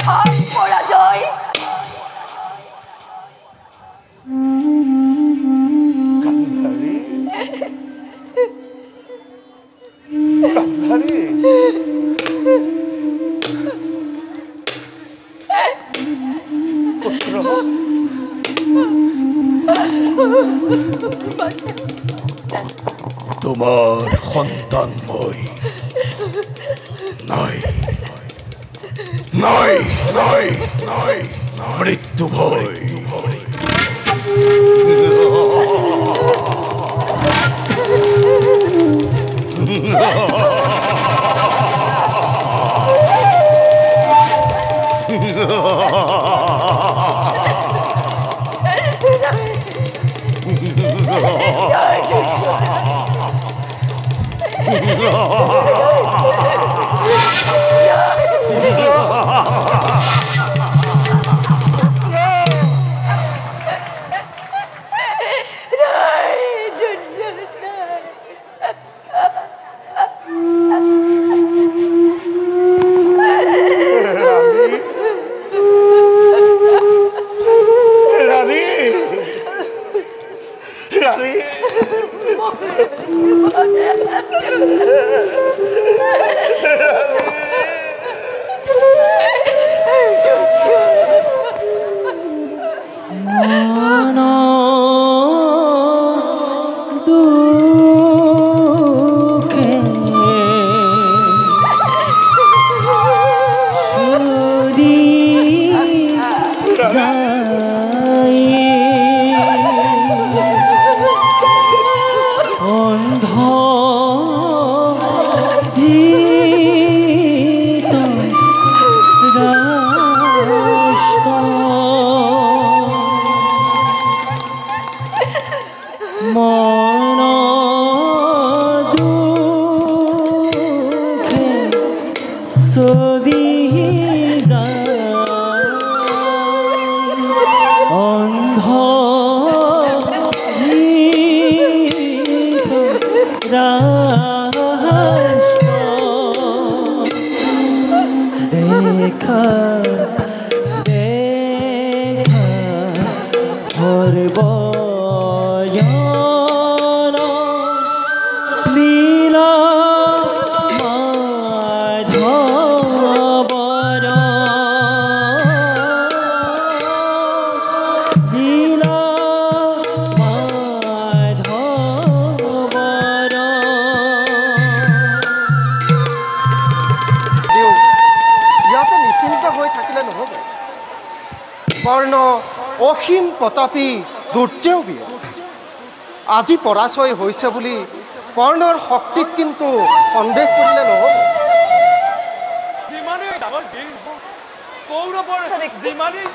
হাৰ পৰাজয় কান্ধাৰি কান্ধাৰি পুত্ৰ তোমাৰ সন্তান মই নাই নাই নাই নাই মৃত্যু ভয় অসীম প্ৰতাপী দুৰ্যেও বিয়ে আজি পৰাজয় হৈছে বুলি কৰ্ণৰ শক্তিক কিন্তু সন্দেহ কৰিলে নহ'ব।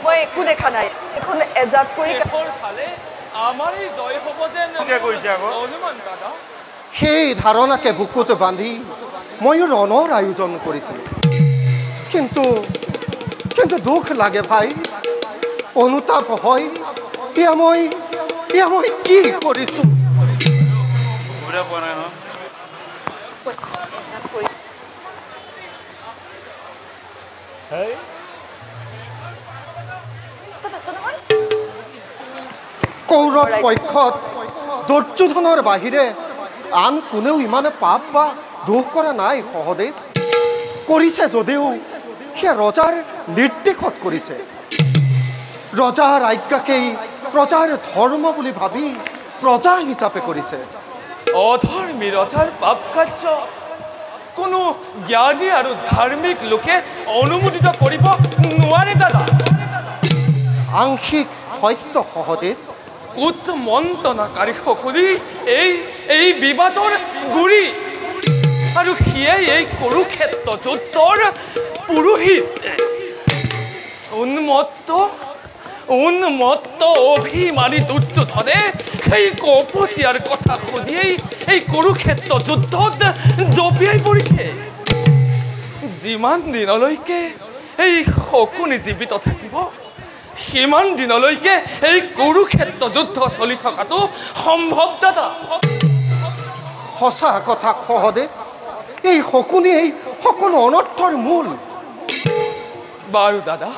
মই একো দেখা নাই এখন এজাক কৰি সেই ধাৰণাকে বুকুত বান্ধি ময়ো ৰণৰ আয়োজন কৰিছিলোঁ। কিন্তু দুখ লাগে ভাই, অনুতাপ হয় এয়া মই কি কৰিছোঁ। কৌৰৱ পক্ষত দুৰ্যোধনৰ বাহিৰে আন কোনেও ইমানে পাপ বা দোষ কৰা নাই সহদেৱ। কৰিছে যদিও সেয়া ৰজাৰ নিৰ্দেশত কৰিছে। ৰজাৰ আজ্ঞাকেই প্ৰজাৰ ধৰ্ম বুলি ভাবি প্ৰজা হিচাপে কৰিছে। অধৰ্মী ৰজাৰ পাপ কাৰ্য কোনো জ্ঞানী আৰু ধাৰ্মিক লোকে অনুমোদিত কৰিব নোৱাৰে দাদা। আংশিক সত্য সহদেৱ। উৎমন্ত্ৰণাকাৰীসকলে এই বিবাদৰ গুৰি আৰু সিয়ে এই কুৰুক্ষেত্ৰ যুদ্ধৰ পুৰোহিত। উন্মত্ত অভিমানী দুৰ্যোধনে সেই কপটীয়াৰ কথা শুনিয়েই এই কুৰুক্ষেত্ৰ যুদ্ধত জঁপিয়াই পৰিছে। যিমান দিনলৈকে এই শকুনি জীৱিত থাকিব সিমান দিনলৈকে এই কুৰুক্ষেত্ৰ যুদ্ধ চলি থকাটো সম্ভৱ দাদা। সঁচা কথা সহদেৱ, এই শকুনি এই সকলো অনৰ্থৰ মূল। বাৰু দাদা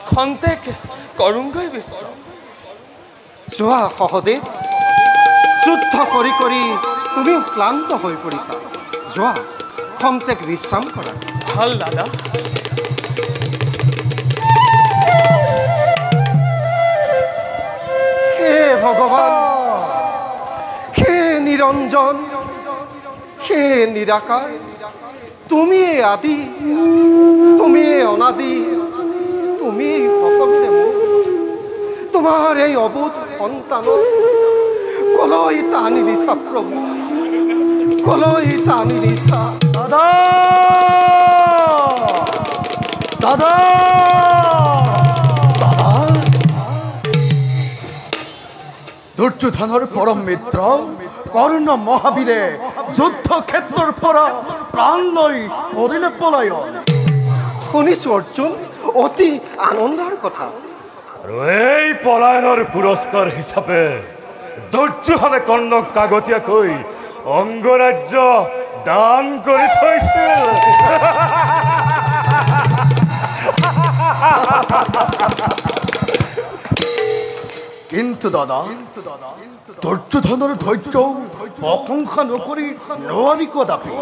খন্তেক কৰোঁগৈ বিশ্ৰাম যোৱা সহদেৱ যুদ্ধ কৰি কৰি তুমিও ক্লান্ত হৈ পৰিছা যোৱা খন্তেক বিশ্ৰাম কৰা ভাল দাদা হে ভগৱান হে নিৰঞ্জন হে নিৰাকাৰ তুমিয়ে আদি তুমিয়ে অনাদি তুমি সকলোৰে মূল তোমাৰ এই অবোধ সন্তানক কলৈ টানি নিছা প্ৰভু কলৈ টানি নিছা দাদা দাদা দাদা দুৰ্যোধনৰ পৰম মিত্ৰ কৰ্ণ মহাবীৰে যুদ্ধ ক্ষেত্ৰৰ পৰা প্ৰাণ লৈ কৰিলে পলায়ন শুনিছো অৰ্জুন অতি আনন্দৰ কথা আৰু এই পলায়নৰ পুৰস্কাৰ হিচাপে দুৰ্যোধনে কৰ্ণক আগতীয়াকৈ অংগৰাজ্য দান কৰি থৈছিল কিন্তু দাদা দুৰ্যোধনৰ ধৈৰ্য প্ৰশংসা নকৰি নোৱাৰি কদাপি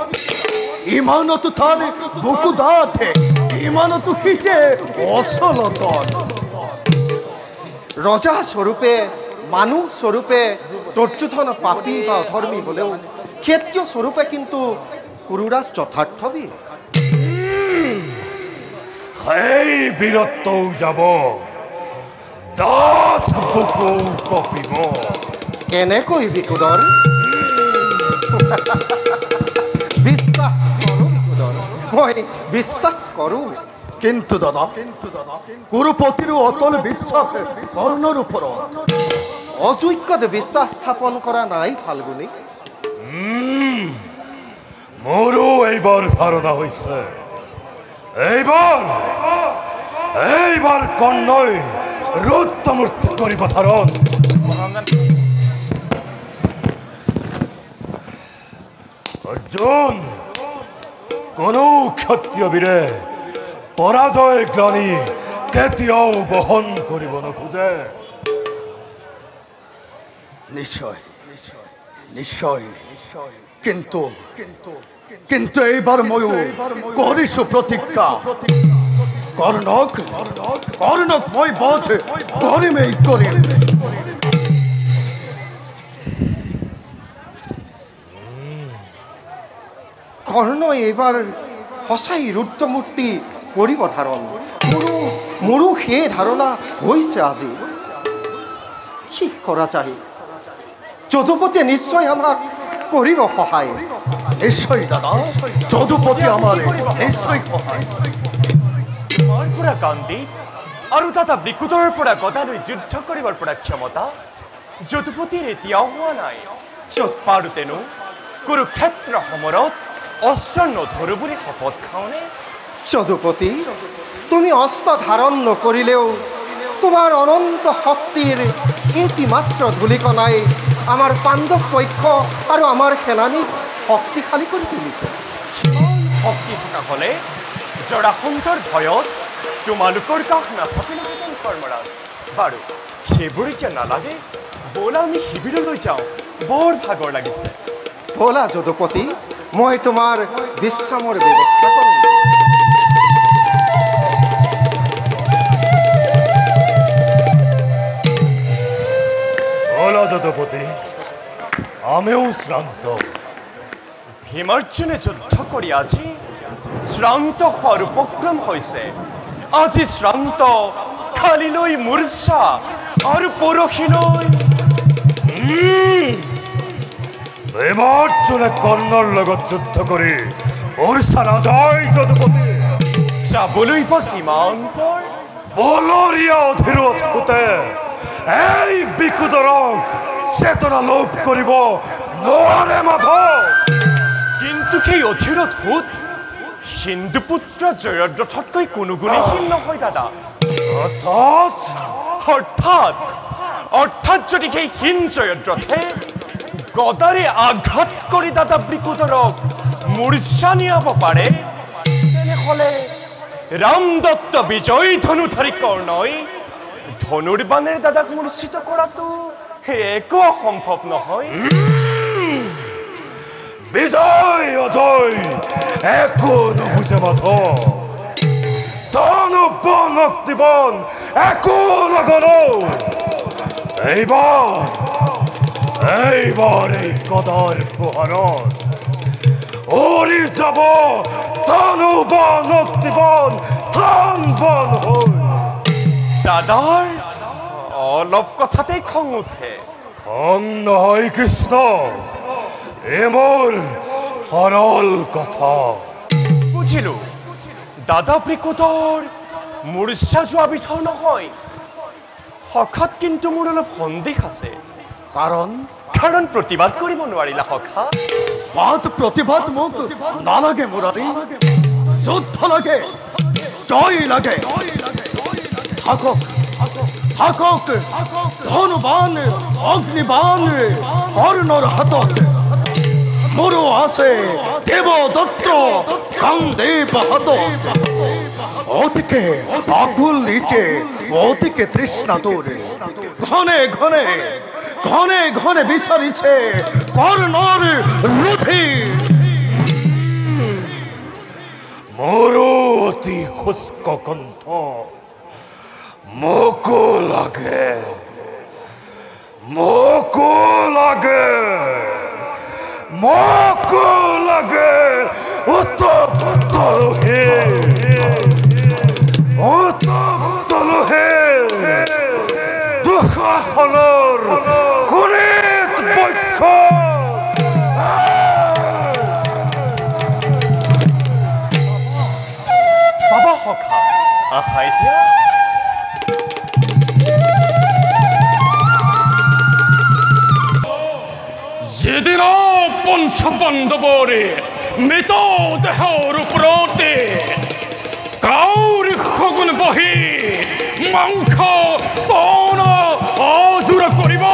ইমানতো তাৰ বুকু দাঁতে ইমানতো সিজে অচলতন ৰজা স্বৰূপে মানুহ স্বৰূপে দুৰ্যোধন পাপী বা অধৰ্মী হলেও ক্ষেত্ৰীয় স্বৰূপে কিন্তু কুৰুৰাজ যথাৰ্থ বীৰ সেই বীৰত্বও যাব দাঁত বুকু কঁপিব কেনেকৈ বিকুদৰ বিশ্বাস কৰোঁ বিকুদৰ মই বিশ্বাস কৰোঁ কিন্তু দাদা কুৰুপতিৰো অটল বিশ্বাস কৰ্ণৰ ওপৰত অযোগ্যত বিশ্বাস স্থাপন কৰা নাই ফাল্গুনী মোৰো এইবাৰ ধাৰণা হৈছে এইবাৰ কৰ্ণই ৰুদ্ৰমূৰ্তি কৰিব ধাৰণ অৰ্জুন কোনো ক্ষত্ৰিয় বীৰে পৰাজয়ৰ গ্লানি কেতিয়াও বহন কৰিব নোখোজে নিশ্চয় নিশ্চয় কিন্তু কিন্তু এইবাৰ ময়ো কৰিছো প্ৰতিজ্ঞা কৰ্ণক মই বধ কৰিমেই কৰিম কৰ্ণ এইবাৰ সঁচাই ৰুদ্ৰমূৰ্তি কৰিব ধাৰণ মোৰো সেই ধাৰণা হৈছে আজি কি কৰা যায় যদুপতিয়ে নিশ্চয় আমাক কৰিব সহায় নিশ্চয় দাদা যদুপতি আমাৰ নিশ্চয় সহায় তোমাৰ পৰা কান্দি আৰু তাত বিকুটৰৰ পৰা গদালৈ যুদ্ধ কৰিবৰ পৰা ক্ষমতা যদুপতিৰ এতিয়াও হোৱা নাই পাৰোতেনো কুৰুক্ষেত্ৰ সমৰত অস্ত্ৰ নধৰো বুলি শপত খাওঁনে যদুপতি তুমি অস্ত্ৰ ধাৰণ নকৰিলেও তোমাৰ অনন্ত শক্তিৰ এটিমাত্ৰ ধূলিকণাই আমাৰ পাণ্ডৱ পক্ষ আৰু আমাৰ সেনানীক শক্তিশালী কৰি তুলিছে শক্তি থকা হ'লে জৰাসন্ধৰ ভয়ত তোমালোকৰ কাষ নাচাপিলেহেঁতেন কৰ্মৰাজ বাৰু সেইবোৰ এতিয়া নালাগে ব'লা আমি শিবিৰলৈ যাওঁ বৰ ভাগৰ লাগিছে ব'লা যদুপতি মই তোমাৰ বিশ্ৰামৰ ব্যৱস্থা কৰোঁ বলা যদুপতি আমিও শ্ৰান্ত ভীমাৰ্জুনে যুদ্ধ কৰি আজি শ্ৰান্ত হোৱাৰ উপক্ৰম হৈছে আজি শ্ৰান্ত কালিলৈ মূৰ্ছা আৰু পৰহিলৈ ভীমাৰ্জুনে কৰ্ণৰ লগত যুদ্ধ কৰি মূৰ্ছা নাযায় যদুপতি যাবলৈ বা কিমান পৰ বলৰীয়া অধীৰত থাকোঁতে এই বিকুদৰক চেতনা লোভ কৰিব নোৱাৰে মাধৱ কিন্তু সেই অধীৰত ভূত সিন্ধুপুত্ৰ জয়দ্ৰথতকৈ কোনো গুণেহীন নহয় দাদা অৰ্থাৎ যদি সেই হীন জয়দ্ৰথে গদাৰে আঘাত কৰি দাদা বিকুদৰক মূৰ্ছা নিয়াব পাৰে তেনেহ'লে ৰামদত্ত বিজয় ধনুধাৰী কৰ্ণই ধনুৰ বাণেৰে দাদাক মূৰ্ছিত কৰাটো একো অসম্ভৱ নহয়। বিজয় অজয় একো নুবুজে মাধৱ, ধনু বন অগ্নিবন একো নগলো। এইবাৰ এই গদাৰ পোহাৰত উৰি যাব ধনু বন অগ্নিবন ধন বন হৈ। দাদাৰ অলপ কথাতে খং উঠে। খং নহয় কৃষ্ণ, এ মোৰ সৰল কথা। বুজিলো, দাদা বৃকুতৰ মূৰ্ছা যোৱা বিধৰ নহয়। সখাত কিন্তু মোৰ অলপ সন্দেহ আছে। কাৰণ প্ৰতিবাদ কৰিব নোৱাৰিলা সখা। প্ৰতিবাদ মোক নালাগে মুৰাৰী, যুদ্ধ লাগে, জয় লাগে। থাকক থাকক ধনুবান অগ্নিবান কৰ্ণৰ হাতত। মোৰো আছে দেৱদত্ত কামদেৱ হাতত। ওদিকে আকুল নিচে, ওদিকে তৃষ্ণা তোৰ ঘনে ঘনে ঘনে ঘনে বিচাৰিছে কৰ্ণৰ ৰুধি। মোৰো অতি শুষ্ক কণ্ঠ মোকো লাগে, মোকো লাগে, মোকো লাগে। উত্তপ্তলোহে উত্তপ্তলোহে দুঃশাসনৰ শোণিত বক্ষ। বাবা সখা আহা এতিয়া। যেদিন পঞ্চপাণ্ডৱৰে মৃত দেহৰ ওপৰতে কাউৰী শগুন বহি মাংস তন অজোৰা কৰিব,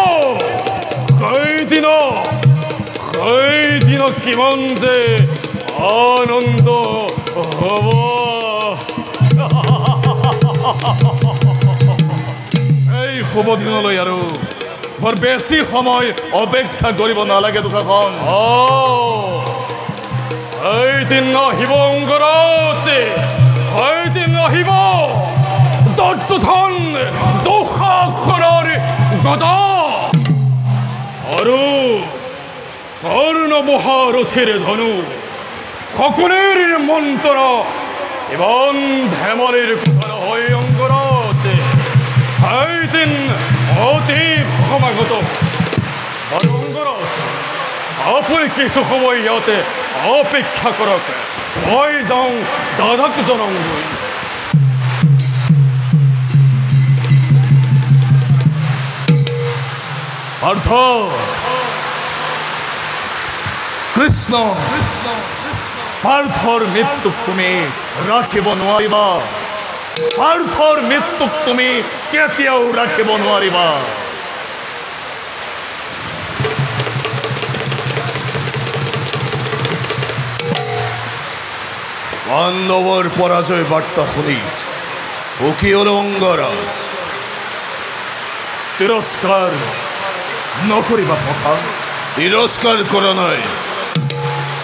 সেইদিন কিমান যে আনন্দ হ'ব। এই শুভ দিনলৈ আৰু বৰ বেছি সময় অপেক্ষা কৰিব নালাগে দুখাখন। সেইদিন আহিব অংগৰাজে, সেইদিন আহিব দুৰ্যোধন দুঃশাসনৰ গদা আৰু কৰ্ণ মহাৰথীৰ ধনু, শকুনিৰ মন্ত্ৰ ইমান ধেমালিৰ কথা নহয় অংগৰাজে। সেইদিন অতি সমাগত। অংগৰাজ, আপুনি কিছু সময় ইয়াতে অপেক্ষা কৰক, মই যাওঁ দাদাক জনাওঁগৈ। পাৰ্থ, কৃষ্ণ, পাৰ্থৰ মৃত্যুক তুমি ৰাখিব নোৱাৰিবা। পাৰ্থৰ মৃত্যুক তুমি কেতিয়াও ৰাখিব নোৱাৰিবা। পাণ্ডৱৰ পৰাজয় বাৰ্তা শুনি সুখী হল অংগৰাজ। তিৰস্কাৰ নকৰিবা সখা। তিৰস্কাৰ কৰা নাই,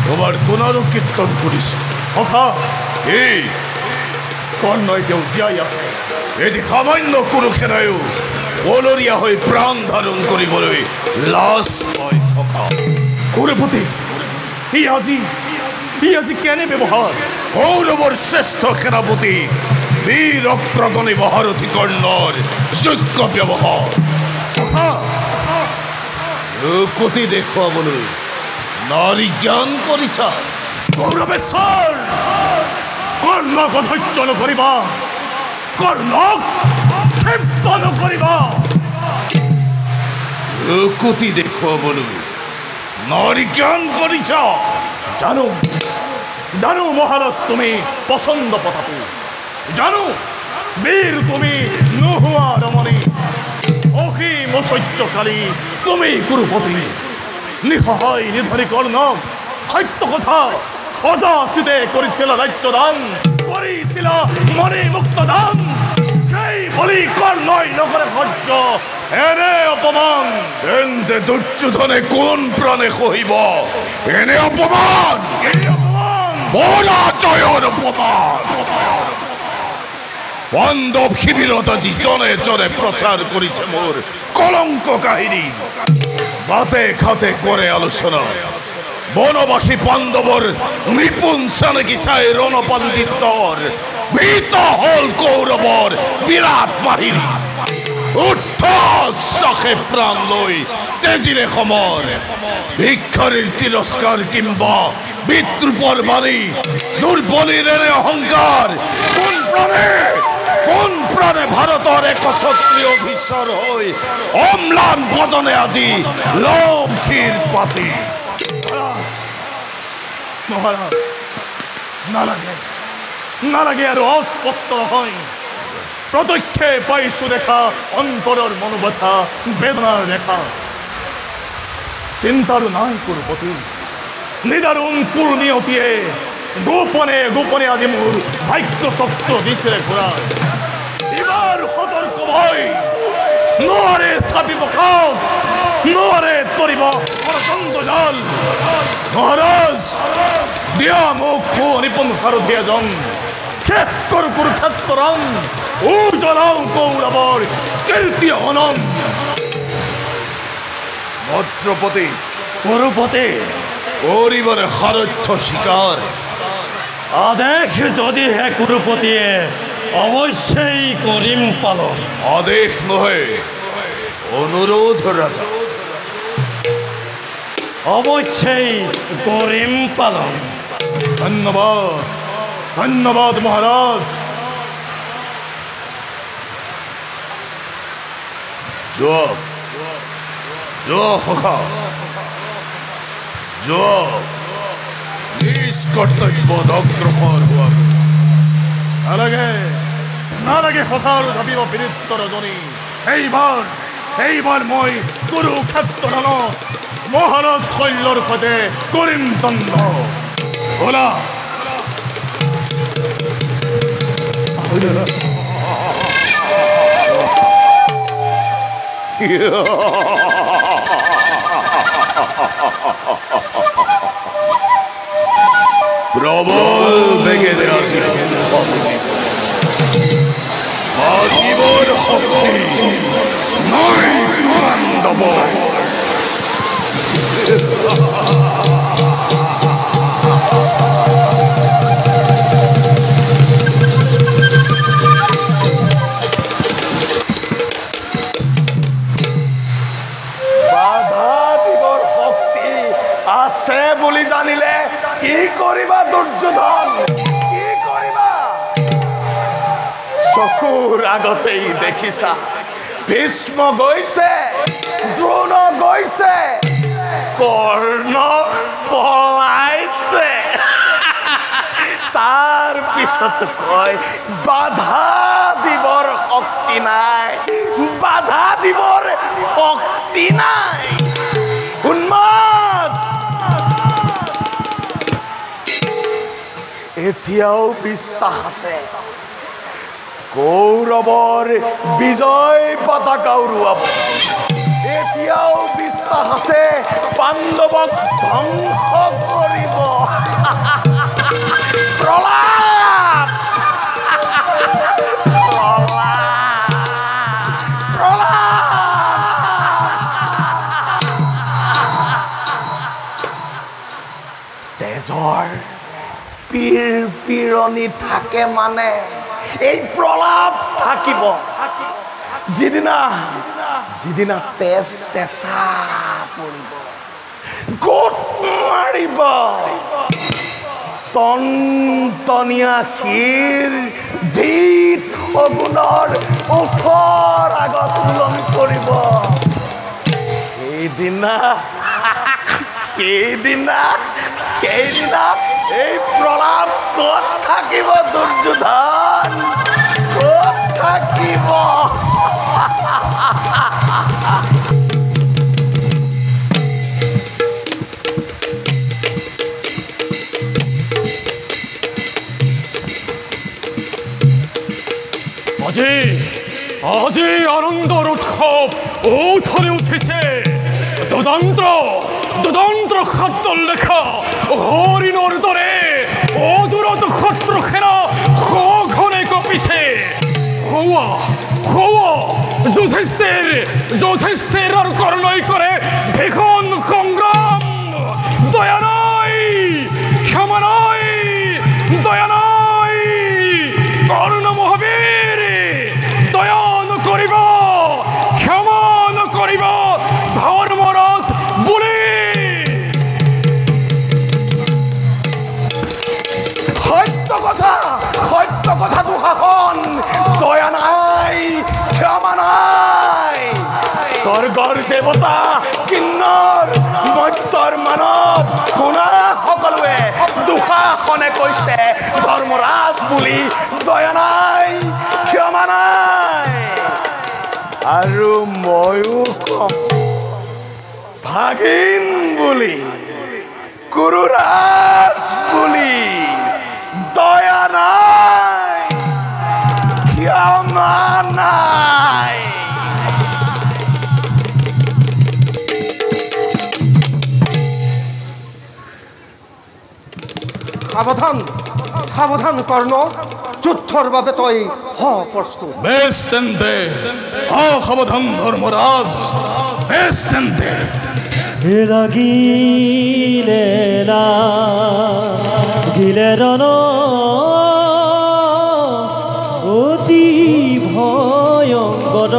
তোমাৰ গুণৰো কীৰ্তন কৰিছো সখা। এই কৰ্ণই তেওঁ জীয়াই আছে, এটি সামান্য কুৰুসেনায়ো বলৰীয়া হৈ প্ৰাণ ধাৰণ কৰিবলৈ লাজ পায় সখা। কুৰুপতি, ই আজি কেনে ব্যৱহাৰ? কৌৰৱৰ শ্ৰেষ্ঠ সেনাপতি বীৰ অগ্ৰগণী মহাৰথী কৰ্ণৰ যোগ্য ব্যৱহাৰ। কুটি দেখুৱাবলৈ নাৰী জ্ঞান কৰিছা। কৌৰৱেশ্বৰ, কৰ্ণক অধৈৰ্য নকৰিবা, কৰ্ণক ক্ষিপ্ত নকৰিবা। কুটি দেখুৱাবলৈ নাৰী জ্ঞান কৰিছা। জানো মহাৰাজ তুমি পচন্দ পতাটো, জানো বীৰ তুমি নোহোৱা ৰমণী, অসীম ঐশ্বৰ্যকাৰী তুমি কুৰুপতি। নিসহায় নিধনী কৰ্ণক সত্য কথা অজাচিতে কৰিছিল ৰাজ্যদান কৰিছিল মণি মুক্ত দান সেই বলি কৰ্ণই নকৰে সহ্য এনে অপমান তেন্তে দুৰ্যোধনে কোন প্ৰাণে সহিব এনে অপমান পৰাজয়ৰ অপমান পাণ্ডৱ শিবিৰত আজি জনে জনে প্ৰচাৰ কৰিছে মোৰ কলংক কাহিনী বাতে খাতে কৰে আলোচনা বনবাসী পাণ্ডৱৰ নিপুণ চানেকি চাই ৰণপণ্ডিতৰ ভীত হল কৌৰৱৰ বিৰাট বাহিনী উৎসাহে প্ৰাণ লৈ তেজিৰে সমৰ ভিক্ষাৰীৰ তিৰস্কাৰ কিম্বা বিদ্ৰূপৰ বাণী দুৰ্বলীৰ এনে অহংকাৰ কোন প্ৰাণে ভাৰতৰ একছত্ৰীয় অধীশ্বৰ হৈ অম্লান বদনে আজি লম শিৰ পাতি মহাৰাজ নালাগে নালাগে আৰু অস্পষ্ট হয় প্ৰত্যক্ষে পাইছো দেখা অন্তৰৰ মনোবথা বেদনাৰ ৰেখা চিন্তাৰো নাই কুৰুপতি নিদাৰুণ কুৰ্নিয়তিয়ে গোপনে গোপনে আজি মোৰ ভাগ্য চক্ৰ দিছিলে ঘূৰা এবাৰ সতৰ্ক ভয় নোৱাৰে চাপিব খাওক নোৱাৰে তৰিব প্ৰচণ্ড জাল মহাৰাজ দিয়া মোক নিপুণ সাৰথি এজন শেষ কৰো কুৰুক্ষেত্ৰৰণ উজ্বলাও কৌৰৱৰ কীৰ্তি অনম ভদ্ৰপতি কুৰুপতি কৰিবৰে সাৰথ্য স্বীকাৰ আদেশ যদিহে কুৰুপতিয়ে অৱশ্যেই কৰিম পালন আদেশ নহয় অনুৰোধ ৰাজা অৱশ্যেই কৰিম পালন ধন্যবাদ ধন্যবাদ মহাৰাজ যোৱা সখা যোৱা নিজ কৰ্তব্যত অগ্ৰসৰ হোৱা নালাগে নালাগে সখা আৰু ভাবিব বীৰত্ব ৰজনী এইবাৰ মই কুৰুক্ষেত্ৰনত মহাৰাজ শৈলৰ সৈতে কৰিম দণ্ড বলা প্ৰবল বেগেৰে আজি আজীৱৰ শক্তি নাই পাণ্ডৱ আছে বুলি জানিলে কি কৰিবা দুৰ্যোধন কি কৰিবা চকুৰ আগতেই দেখিছা ভীষ্ম গৈছে দ্ৰোণ গৈছে কৰ্ণ পলাইছে তাৰ পিছত কয় বাধা দিবৰ শক্তি নাই বাধা দিবৰ শক্তি নাই উন্মাদ এতিয়াও বিশ্বাস আছে কৌৰৱৰ বিজয় পতাকা উৰুৱাব এতিয়াও বিশ্বাস আছে পাণ্ডৱক ধ্বংস কৰিব প্ৰলাপ তেজৰ পিৰণি থাকে মানে এই প্ৰলাপ থাকিব যিদিনা তেজ চেঁচা পৰিব গোট মাৰিব টনটনীয়া শিৰ ভিত শগুনৰ ওঠৰ আগত উলমি পৰিব সেইদিনা এই প্ৰলাপ ক'ত থাকিব দুৰ্যোধন ক'ত থাকিব আজি আনন্দৰ উৎসৱ উঠলি উঠিছে দুদন্ত্ৰ খাদ্যৰ লেখা হৰিণৰ দৰে অদূৰত শত্ৰু সেনা সঘনে কঁপিছে যুধিষ্ঠিৰ আৰু কৰ্ণই কৰে ভীষণ সংগ্ৰাম দয়া নাই ক্ষমা নাই দয়া নাই কৰ্ণ মহাবীৰ দয়া নকৰিব ক্ষমা নকৰিব ধৰ্মৰাজ বুলি সত্য কথা দুঃশাসন দয়া নাই ক্ষমা নাই স্বৰ্গৰ দেৱতা কিন্নৰ মৰ্ত্যৰ মানৱ শুনা সকলোৱে দুঃশাসনে কৈছে ধৰ্মৰাজ বুলি দয়া নাই ক্ষমা নাই আৰু ময়ো কম ভাগিন বুলি কুৰুৰাজ বুলি দয়া নাই ক্ষমা নাই সাৱধান কৰ্ণ যুদ্ধৰ বাবে তই প্ৰস্তুত বেশ তেন্তে সাৱধান ধৰ্মৰাজ বেশ তেন্তে লাগিলে ৰণ অতি ভয়ংকৰ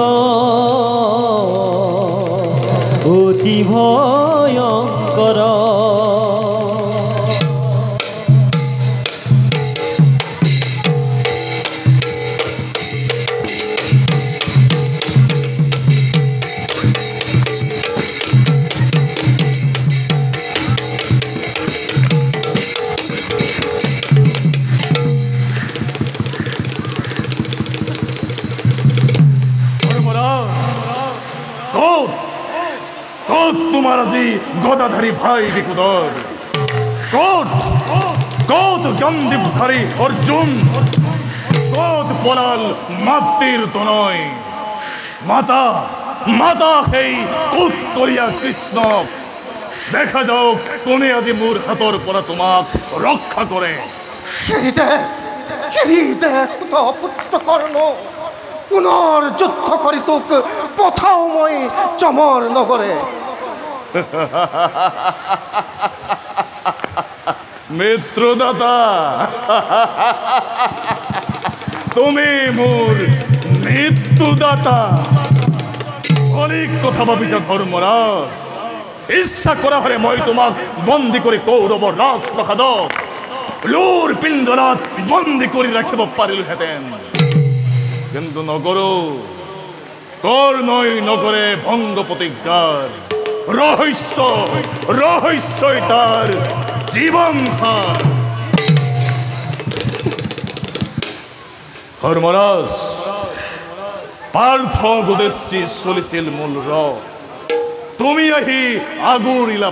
তোমাৰ আজি গদাধাৰী ভাই বিকুদৰ কত গন্ধীপধাৰী অৰ্জুন কত পলাল মাতৃৰ তনয় মাতা সেই উত্তৰীয়া কৃষ্ণ দেখা যাওক কোনে আজি মোৰ হাতৰ পৰা তোমাক ৰক্ষা কৰে পুত্ৰ কৰ্ণ পুনৰ যুদ্ধ কৰি তোক পঠাও মই চমৰ নগৰে মিত্ৰদাতা তুমি মোৰ মৃত্যুদাতা অনেক কথা ভাবিছা ধৰ্মৰাজ ইচ্ছা কৰা হলে মই তোমাক বন্দী কৰি কৌৰৱৰ ৰাজপ্ৰসাদত লোৰ পিঞ্জৰাত বন্দী কৰি ৰাখিব পাৰিলোহেঁতেন কিন্তু নগৰো কৰ্ণই নগৰে ভংগ প্ৰতিজ্ঞাৰ ৰহস্যই তাৰ জীৱন হাৰ ধৰ্মৰাজ পাৰ্থ গোদেশী চলিছিল মূল তুমি আহি আগুৰিলা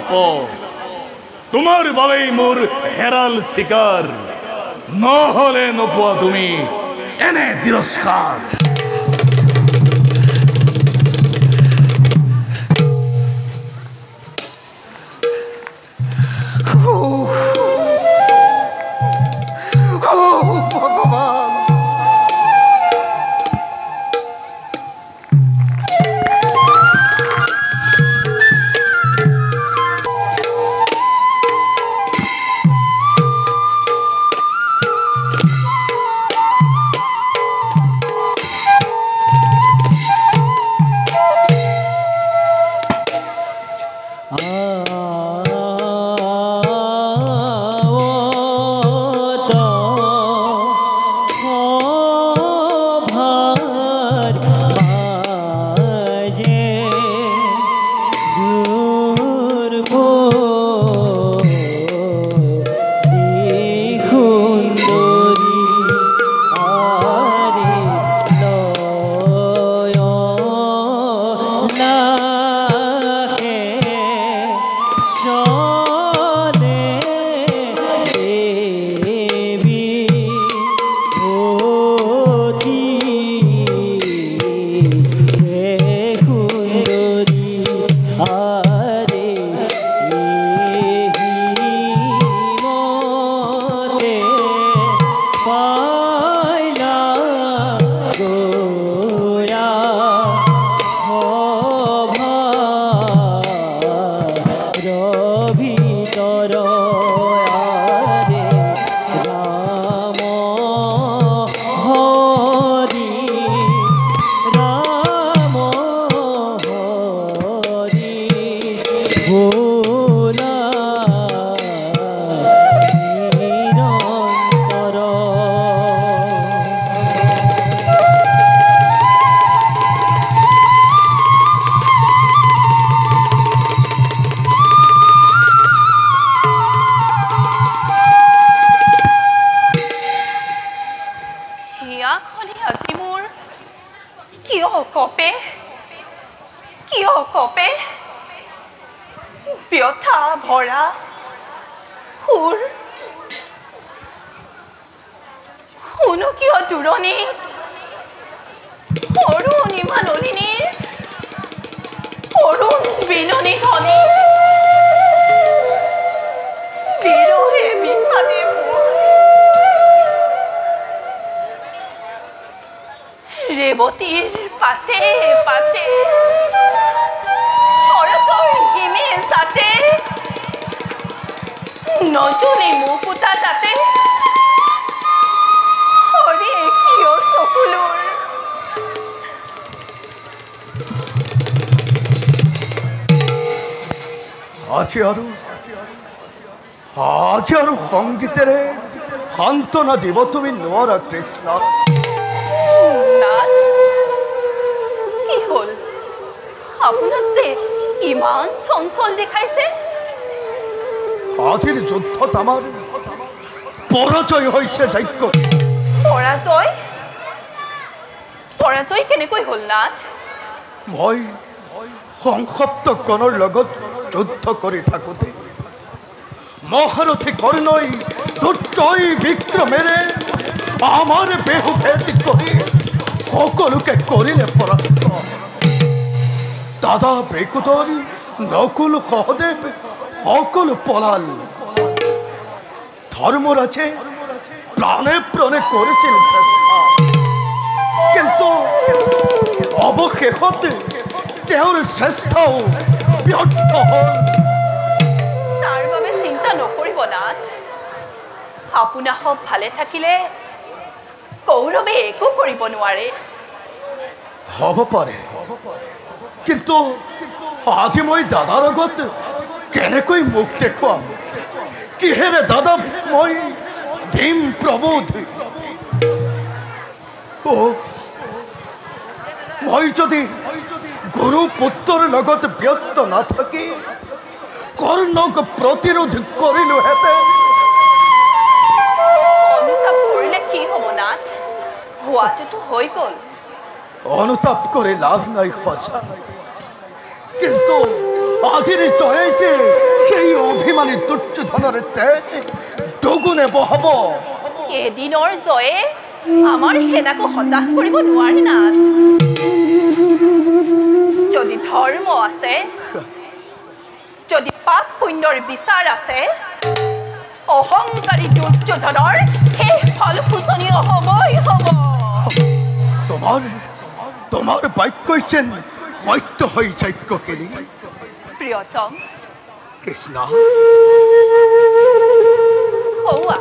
তোমাৰ বাবেই মোৰ হেৰাল চিকাৰ নহলে নোপোৱা তুমি এনে তিৰস্কাৰ ভগৱান কিয় কপে কিয় কপে ব্যথা ভৰা সুৰ শুনো কিয় দূৰণিত সৰু অনিমা নলিনীৰ অৰুণ বিননি ধ্বনি বিৰহে বিষাদে মোৰ ৰেৱতীৰ পাতে পাতে শৰতৰ হিমে চাতে নজলে মুকুতা তাতে হৰে কিয় চকুলোৰ আজি আৰু সংগীতেৰে সান্তনা দিব তুমি নোৱাৰা কৃষ্ণ নাথ কি হ'ল আপোনাক যে ইমান চঞ্চল দেখাইছে আজিৰ যুদ্ধত আমাৰ পৰাজয় হৈছে যজ্ঞ পৰাজয় পৰাজয় কেনেকৈ হ'ল নাথ মই সংসপ্ত গণৰ লগত যুদ্ধ কৰি থাকোঁতে মহাৰথী কৰ্ণই দুৰ্জয় বিক্ৰমেৰে আমাৰ বেহু ভেদ কৰি সকলোকে কৰিলে পৰাস্ত দাদা ব্ৰিকুদৰ নকুল সহদেৱ সকলো পলাল ধৰ্মৰাজে প্ৰাণে প্ৰাণে কৰিছিল চেষ্টা কিন্তু অৱশেষত তেওঁৰ চেষ্টাও ব্যৰ্থ হ'ল তাৰ বাবে চিন্তা নকৰিব নাথ আপোনাৰ সব ভালে থাকিলে কৌৰৱে একো কৰিব নোৱাৰে হ'ব পাৰে কিন্তু আজি মই দাদাৰ আগত কেনেকৈ মুখ দেখুৱাম কিহেৰে দাদা মই দিম প্ৰবোধ মই যদি গুৰু পুত্ৰৰ লগত ব্যস্ত নাথাকি কৰ্ণক প্ৰতিৰোধ কৰিলোহেঁতেন অনুতাপ কৰিলে কি হ'ব নাথ হোৱাটোতো হৈ গ'ল অনুতাপ কৰি লাভ নাই সঁচা কিন্তু আজিৰ জয়ে যে সেই অভিমানী দুৰ্যোধনৰ তেজ দুগুণে বহাব এদিনৰ জয়ে আমাৰ সেনাকো হতাশ কৰিব নোৱাৰি নাথ যদি ধৰ্ম আছে যদি পাপ পুণ্যৰ বিচাৰ আছে অহংকাৰী দুৰ্যোধনৰ শেষ ফল শোচনীয় হ'বই হ'ব তোমাৰ বাক্যই যেন সত্য হৈ যজ্ঞখিনি প্ৰিয়তম কৃষ্ণ সৌৱা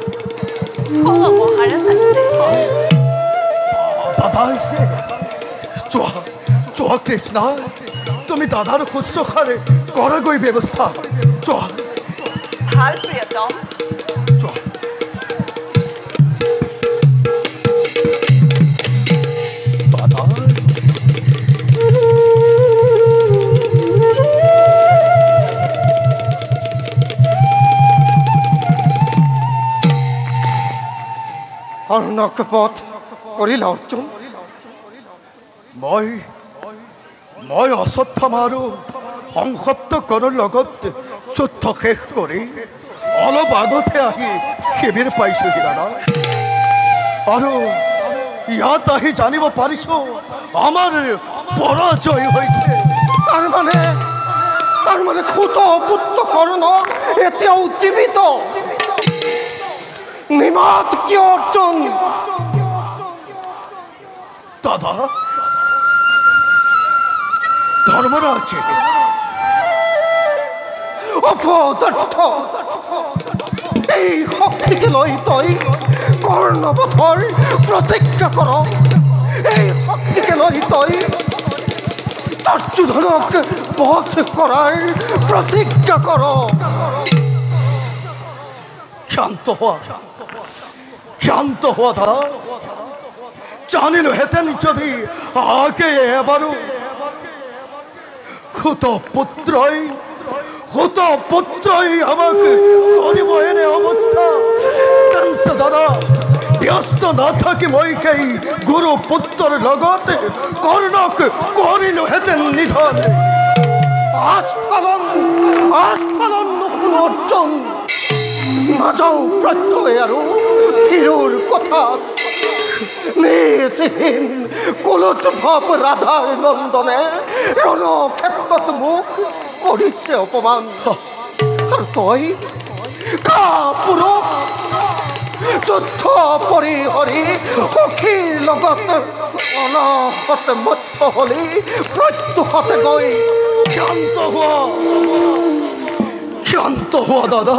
মহাৰাজ আহিছে দাদা আহিছে যোৱা কৃষ্ণ তুমি দাদাৰ শুশ্ৰূষাৰে কৰাগৈ ব্যৱস্থা যোৱা ভাল প্ৰিয়তম যোৱা দাদা কৰ্ণক বধ কৰিলা অৰ্জুন মই অশ্বত্থামা আৰু সংসপ্ত গণৰ লগত যুদ্ধ শেষ কৰি অলপ আগতে আহি শিবিৰ পাইছোহি দাদা আৰু ইয়াত আহি জানিব পাৰিছো আমাৰ পৰাজয় হৈছে তাৰমানে সুত পুত্ৰ কৰ্ণ এতিয়াও জীৱিত নিমাত কিয় অৰ্জুন দাদা ধৰ্মৰাজ অপদাৰ্থ এই শক্তিকে লৈ তই কৰ্ণবধৰ প্ৰতিজ্ঞা কৰ এই শক্তিকে লৈ তই দুৰ্যোধনক বধ কৰাৰ প্ৰতিজ্ঞা কৰ শান্ত হোৱা দাদা জানিলোহেঁতেন যদি আগে এবাৰো হুত পুত্ৰই আমাক কৰিব এনে অৱস্থা তেন্তে দাদা ব্যস্ত নাথাকি মই সেই গুৰু পুত্ৰৰ লগত কৰ্ণক কৰিলোহেঁতেন নিধন আস্ফালন নুশুন অৰ্জুন নাযাওঁ প্ৰত্যয় আৰু হিৰোৰ কথা নিচহীন কুলোদ্ভৱ ৰাধাৰ নন্দনে ৰণক্ষেত্ৰত মোক কৰিছে অপমান আৰু তই কাপুৰুষ যুদ্ধ পৰিহৰি সখীৰ লগত অনাহত মত্ত হলি প্ৰত্যুষতে গৈ ক্ষান্ত হোৱা দাদা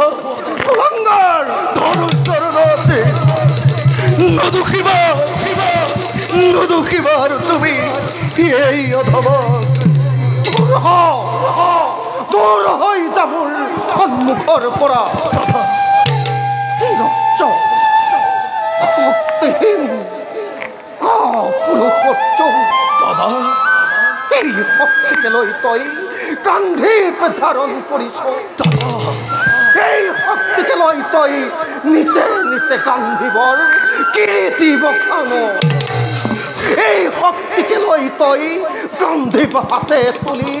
কুলংগাৰ ধনুৰ চৰণতে নদুখিবা আৰু তুমি এই অধমক দূৰ হৈ যা মোৰ সন্মুখৰ পৰা শক্তিহীন কাপুৰুষ দাদা এই শক্তিকে লৈ তই গান্ধীপ ধাৰণ কৰিছ এই শক্তিকে লৈ তই নিতে নিতে গান্ধীবৰ কীৰ্তি বখান এই শক্তিকে লৈ তই গান্ধীব হাতে তুলি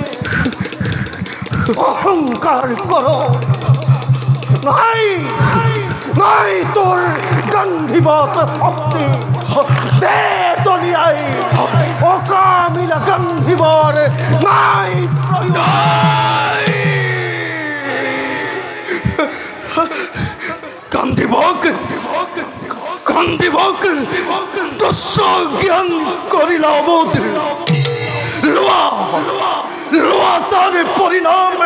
অহংকাৰ কৰ নাই তোৰ গান্ধীবত শক্তি দে তলিয়াই অকামিলা গান্ধীবৰ নাই গান্ধীবক দস্য জ্ঞান কৰিলা অবোধ লোৱা তাৰ পৰিণাম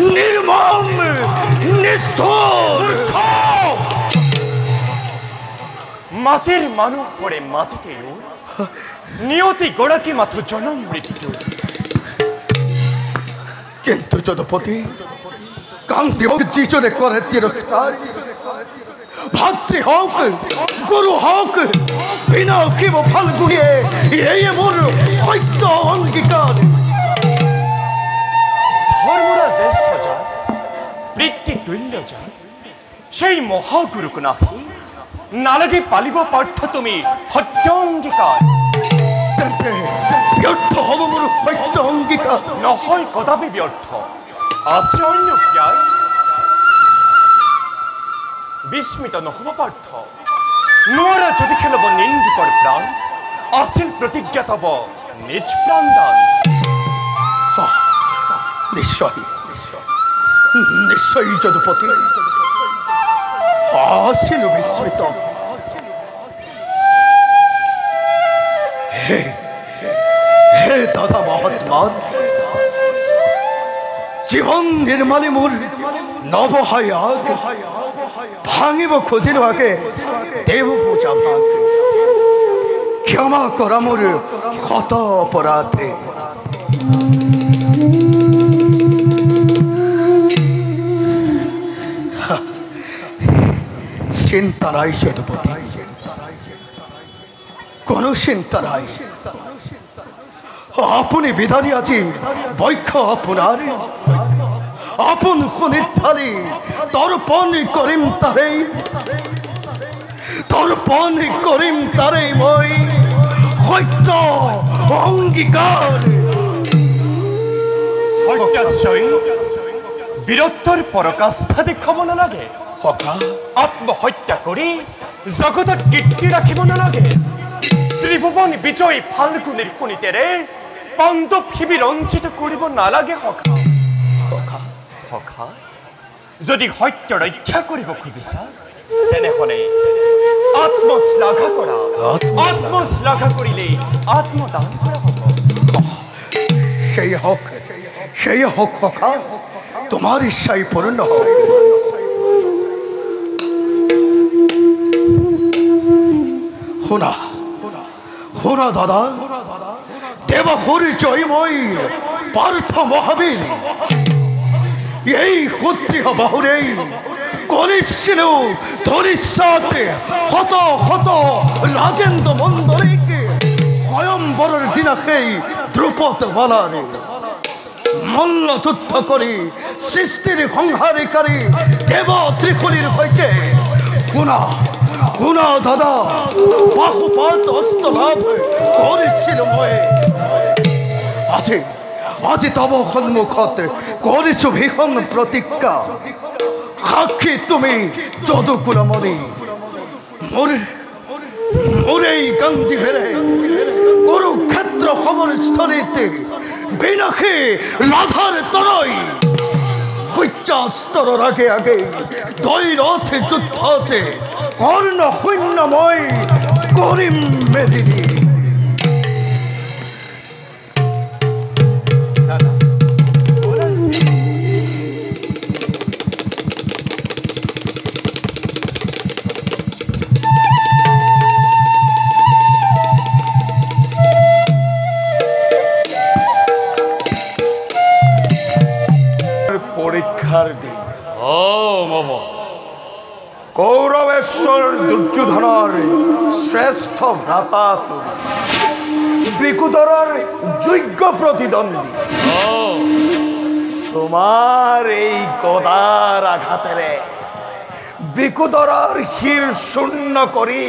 নিৰ্মম নিষ্ঠুৰ মাটিৰ মানুষ পড়ে মাটিতে নিয়তি গোড়াকে মাত্ৰ জনম মৃত্যু কিন্তু যদুপতি গান্ধীবক যিজনে কৰে তিৰস্কাৰ ভাতৃ হওক গুৰু হওক বিনা শিৱ ফাল্গুনিয়ে এয়ে মোৰ সত্য অংগীকাৰ ধৰ্মৰা জ্যেষ্ঠ যান বৃত্তি তুল্য যান সেই মহাগুৰুক নাহি নালাগে পালিব পাৰ্থ তুমি সত্য অংগীকাৰ ব্যৰ্থ হ'ব মোৰ সত্য অংগীকাৰ নহয় কদাপি ব্যৰ্থ আছে অন্য জ্ঞান বিস্মিত নহব পাৰ্থ নোৱাৰা যদি খেলব নিন্দুকৰ প্ৰাণ আছিল প্ৰতিজ্ঞা তব নিজ প্ৰাণ দান নিশ্চয় যদুপতি আছিলো বিস্মিত হে দাদা মহাত্মা জীৱন নিৰ্মালী মোৰ নৱহায়াগ ভাঙিব খুজিলো আগে দেৱ পূজা ভাগ ক্ষমা কৰা মোৰ শত অপৰাধে চিন্তা নাই যদুপতি কোনো চিন্তা নাই আপুনি বিধানী আজি বৈক্ষ আপোনাৰ আপন শুনিত ঢালি তৰ্পণ কৰিম তাৰেই মই সত্য অংগীকাৰ সত্যাশ্ৰয়ী বীৰত্বৰ পৰকাষ্ঠা দেখুৱাব নালাগে আত্মহত্যা কৰি জগতত কীৰ্তি ৰাখিব নালাগে ত্ৰিভুৱন বিজয়ী ফাল্গুনীৰ শোণিতেৰে পাণ্ডৱ শিবিৰ ৰঞ্জিত কৰিব নালাগে সখা যদি সত্য ৰক্ষা কৰিব খুজিছা তেনেহলে আত্মশ্লাঘা কৰা আত্মশ্লাঘা কৰিলে আত্মদান কৰা হ'ব সেই হওক সখা তোমাৰ ইচ্ছাই পূৰ্ণ হওক শুনা দাদা দেৱসুৰ জয়ময় পাৰ্থ মহাবীৰ এই ক্ষত্ৰিয় বাহুৰে কৰিছিলো ধৰিছাতে শত শত ৰাজেন্দ্ৰ মণ্ডলীকে স্বয়ম্বৰৰ দিনা সেই দ্ৰুপদ বালাৰে মল্ল যুদ্ধ কৰি সৃষ্টিৰ সংহাৰিকাৰী দেৱ ত্ৰিশূলীৰ সৈতে শুনা শুনা দাদা বাহুপাত অস্ত লাভ কৰিছিলো মই আজি আজি তব সন্মুখত কৰিছো ভীষণ প্ৰতিজ্ঞা সাক্ষী তুমি যদুকুলমণি মোৰ এই কান্তি ভেৰে কুৰুক্ষেত্ৰ সমৰস্থলীত বিনাশী ৰাধাৰ তনয় সূৰ্যাস্তৰ আগে আগে দৈৰথ যুদ্ধতে কৰ্ণ শূন্য মই কৰিম মেদিনী পরীক্ষার দিন কৌরবেশ্বর দুর্যোধনের শ্রেষ্ঠ ভ্রাতা তুমি বৃকুদরের যোগ্য প্রতিদ্বন্দ্বী তোমার এই গদার আঘাতেরে বৃকুদরের শির শূন্য করি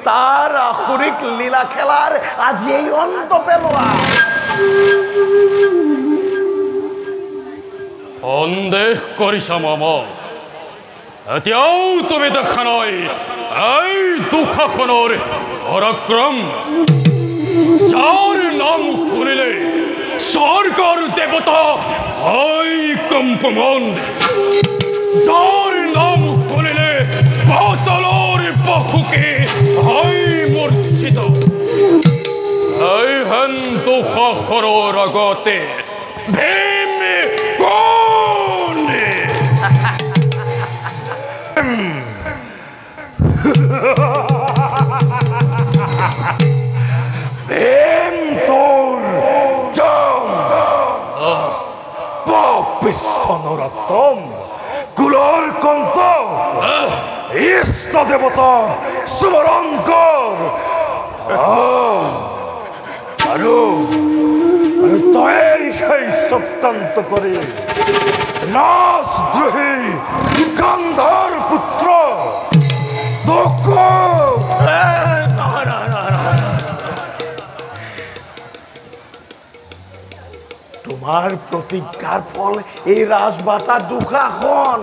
তার আসুরিক লীলা খেলার আজি এই অন্ত পেলোয়া সন্দেহ কৰিছা মামা এতিয়াও তুমি দেখা নাই এই দুঃশাসনৰ পৰাক্ৰম যাৰ নাম শুনিলে স্বৰ্গৰ দেৱতা হয় কম্পমান যাৰ নাম শুনিলে পাতালৰ পশুকে হয় মূৰ্ছিত এই হেন দুঃশাসনৰ আগতে ভীম নৰতম কুলৰ কন্ত ইষ্ট দেবতা সুমৰণ কৰ আৰু তই সেই চক্ৰান্ত কৰি ৰাজদ্ৰোহী গান্ধাৰ পুত্ৰ তোমাৰ প্ৰতিজ্ঞাৰ ফল এই ৰাজবাটা দুঃশাসন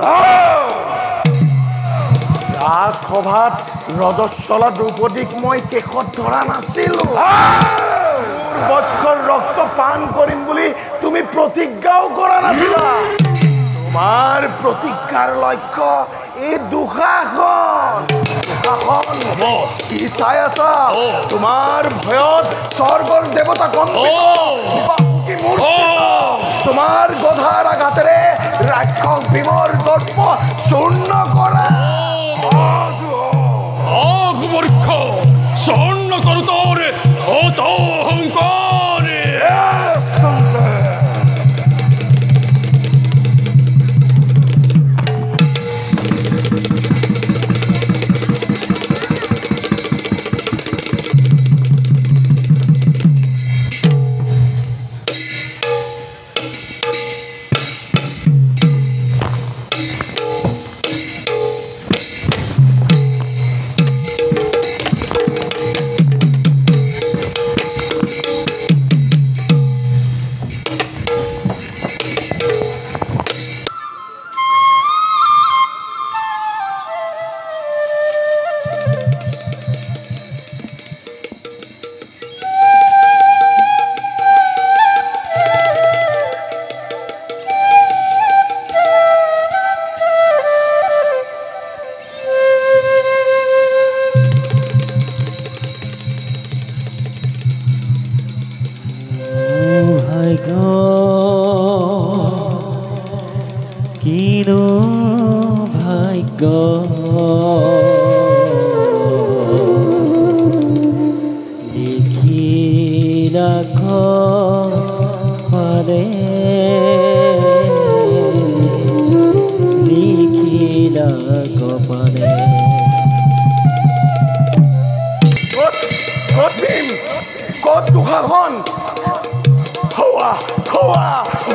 ৰাজসভাত ৰজস্বলা দ্ৰৌপদীক মই কেশত ধৰা নাছিলো বক্ষৰ ৰক্ত পান কৰিম বুলি তুমি প্ৰতিজ্ঞাও কৰা নাছিলা তোমাৰ প্ৰতিজ্ঞাৰ লক্ষ্য এই দুঃশাসন কি চাই আছা তোমাৰ ভয়ত স্বৰ্গৰ দেৱতা তোমার গধার আঘাতেরে রাক্ষস ভীমর দর্প শূন্য করা মূর্খ স্বর্ণ করু তোর ও তো অহংকার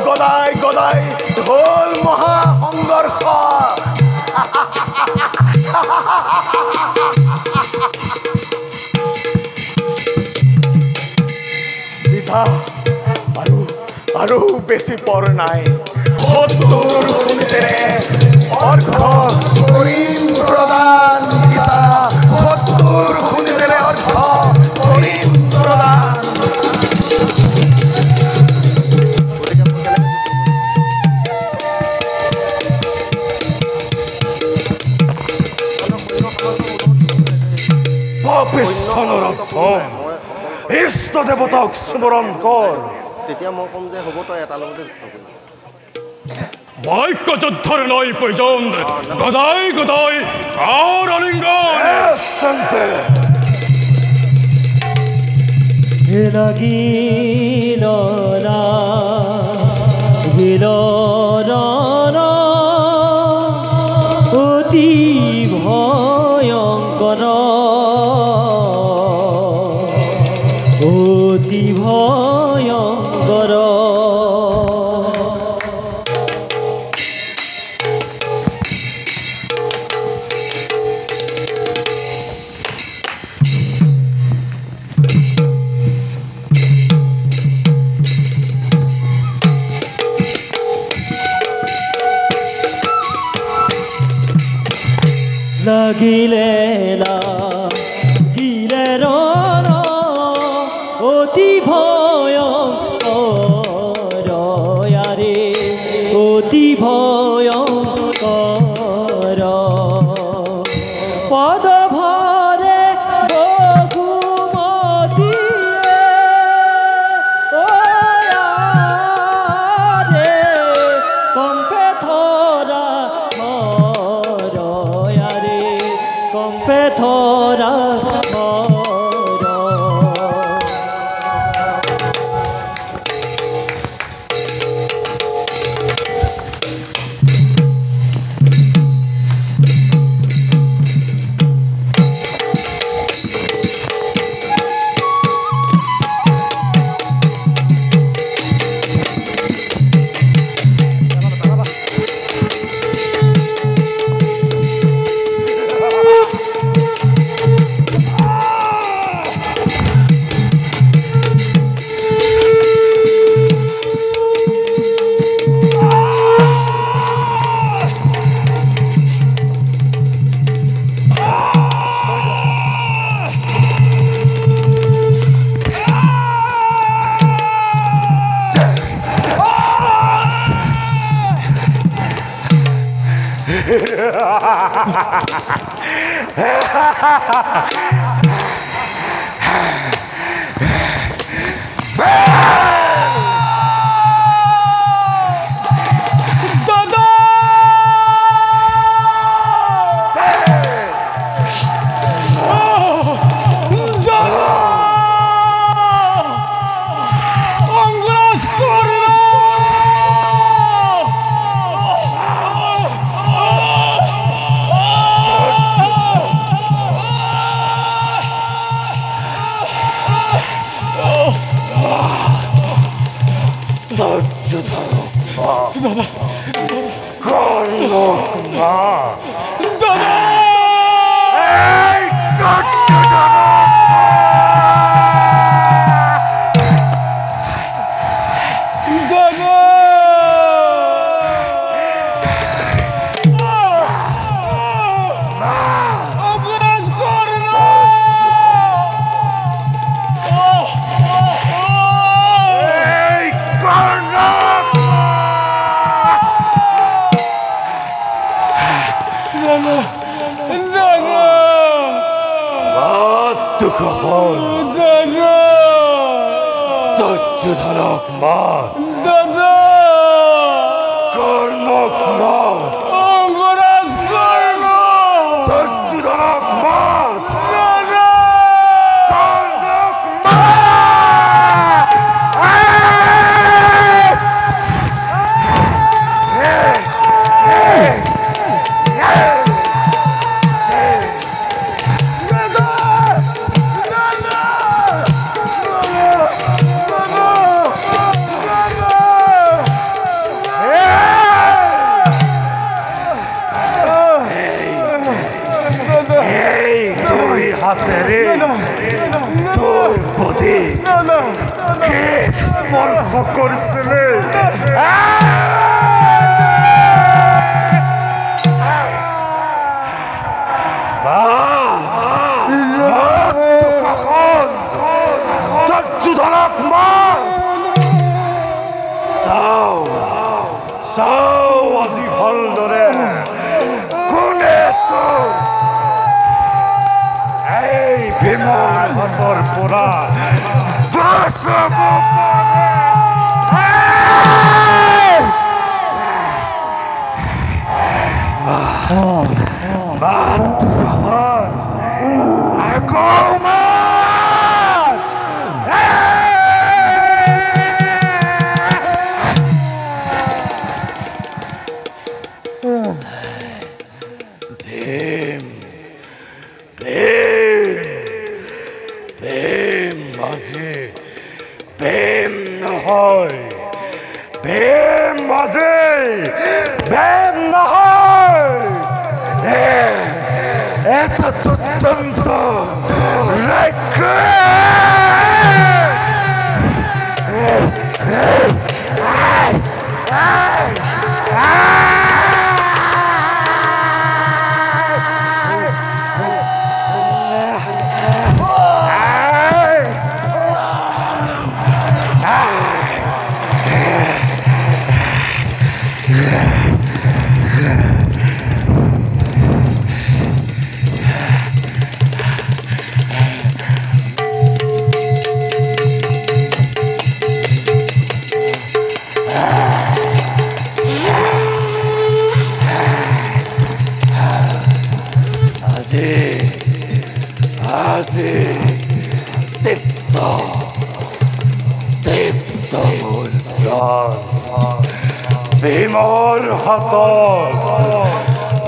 গদাই গদাই হল মহা সংঘর্ষ বিধা আৰু বেছি পৰ নাই 70 শুনিতেৰে অৰ্ঘ কৰিম প্ৰদান পিতা 70 শুনিতেৰে অৰ্ঘ কৰিম প্ৰদান ইষ্ট দেৱতাক স্মৰণ কৰ তেতিয়া মই ক'ম যে হ'ব তই এটা লগতে বাক্য যুদ্ধৰ নাই প্ৰয়োজন গদাই গদাই কাৰ অলিংগন অতি ভয়ংকৰ অতি ভয়ংকৰ লাগিলে লাগিলে ৰণ অতি ভয়ংকৰ ইয়াৰে অতি ভয়ংকৰ পদ ভৰে বসুমতীয়ে ইয়াৰে কম্পে ধৰা কম্পে ধৰা দুৰ্যোধনক মাত কৰ্ণক মাত দুৰ্যোধনক মাত কৰ্ণক মাত স্পৰ্শ কৰিছিলে চাও আজি ভালদৰে কোনে তোৰ এই ভীমৰ হাতৰ পৰা বাচাব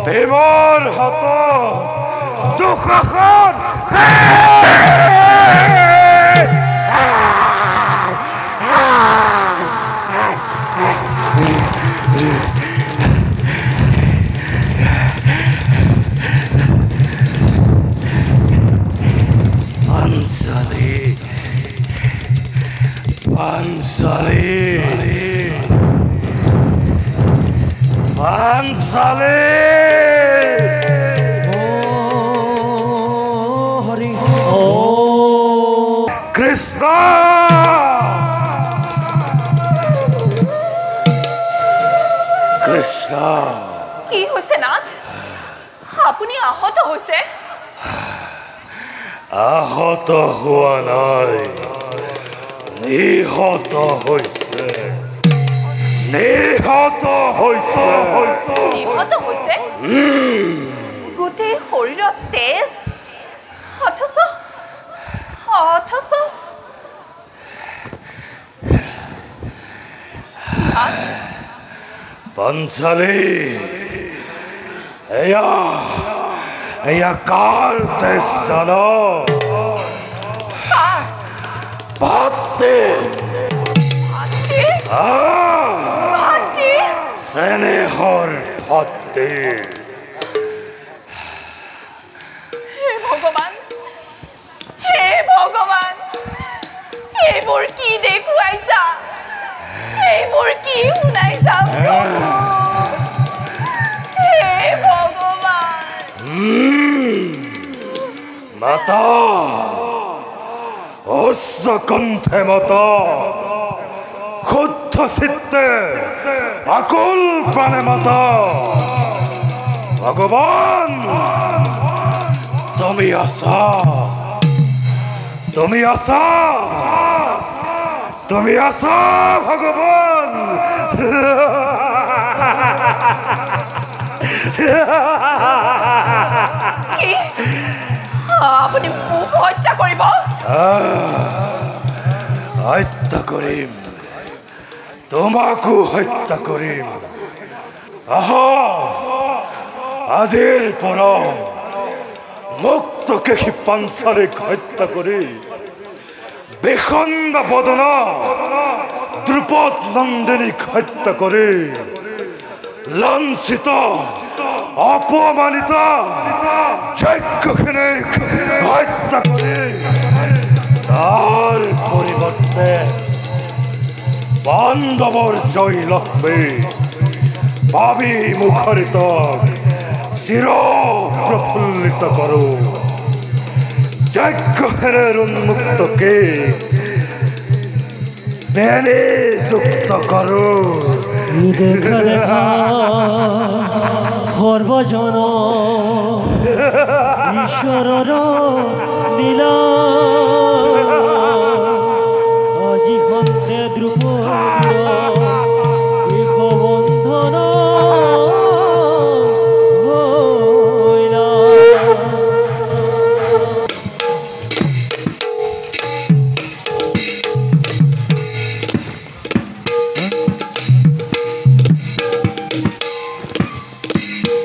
ভীমৰ হাতত দুঃশাসন কৃষ্ণ কৃষ্ণ কি হৈছে নাথ আপুনি আহত হৈছে আহত হোৱা নাই নিহত হৈছে নিহত হৈছে গোটেই শৰীৰত তেজ অথচ পাঞ্চালী এয়া কাৰ তেজ জানো ভাতৃ স্নেহৰ ভাতৃ হে ভগৱান এইবোৰ কি দেখুৱাইছা এইবোৰ কি শুনাইছা হে ভগৱান মাতা উচ্চ কণ্ঠে মাতা শুদ্ধ চিত্তে আকুল প্ৰাণে মাতা ভগৱান তুমি আছা ভগৱান আপুনি মোক হত্যা কৰিব হত্যা কৰিম তোমাকো হত্যা কৰিম আহা আজিৰ পৰা মুক্তকেশী পাঞ্চালীক হত্যা কৰি বেখণ্ড বদনা দ্ৰুপদ নন্দিনীক হত্যা কৰি লাঞ্ছিত অপমানিত যজ্ঞখিনিক হত্যা কৰি তাৰ পৰিৱৰ্তে পাণ্ডৱৰ জয় লক্ষ্মী পাবি মুখৰিত চিৰ প্ৰফুল্লিত কৰো যজ্ঞেৰে উন্মুক্তকে বেনে যুক্ত কৰো সর্বজন ঈশ্বরর লীলা আজি হন্তে দ্রুপদ এক বন্ধন হইলা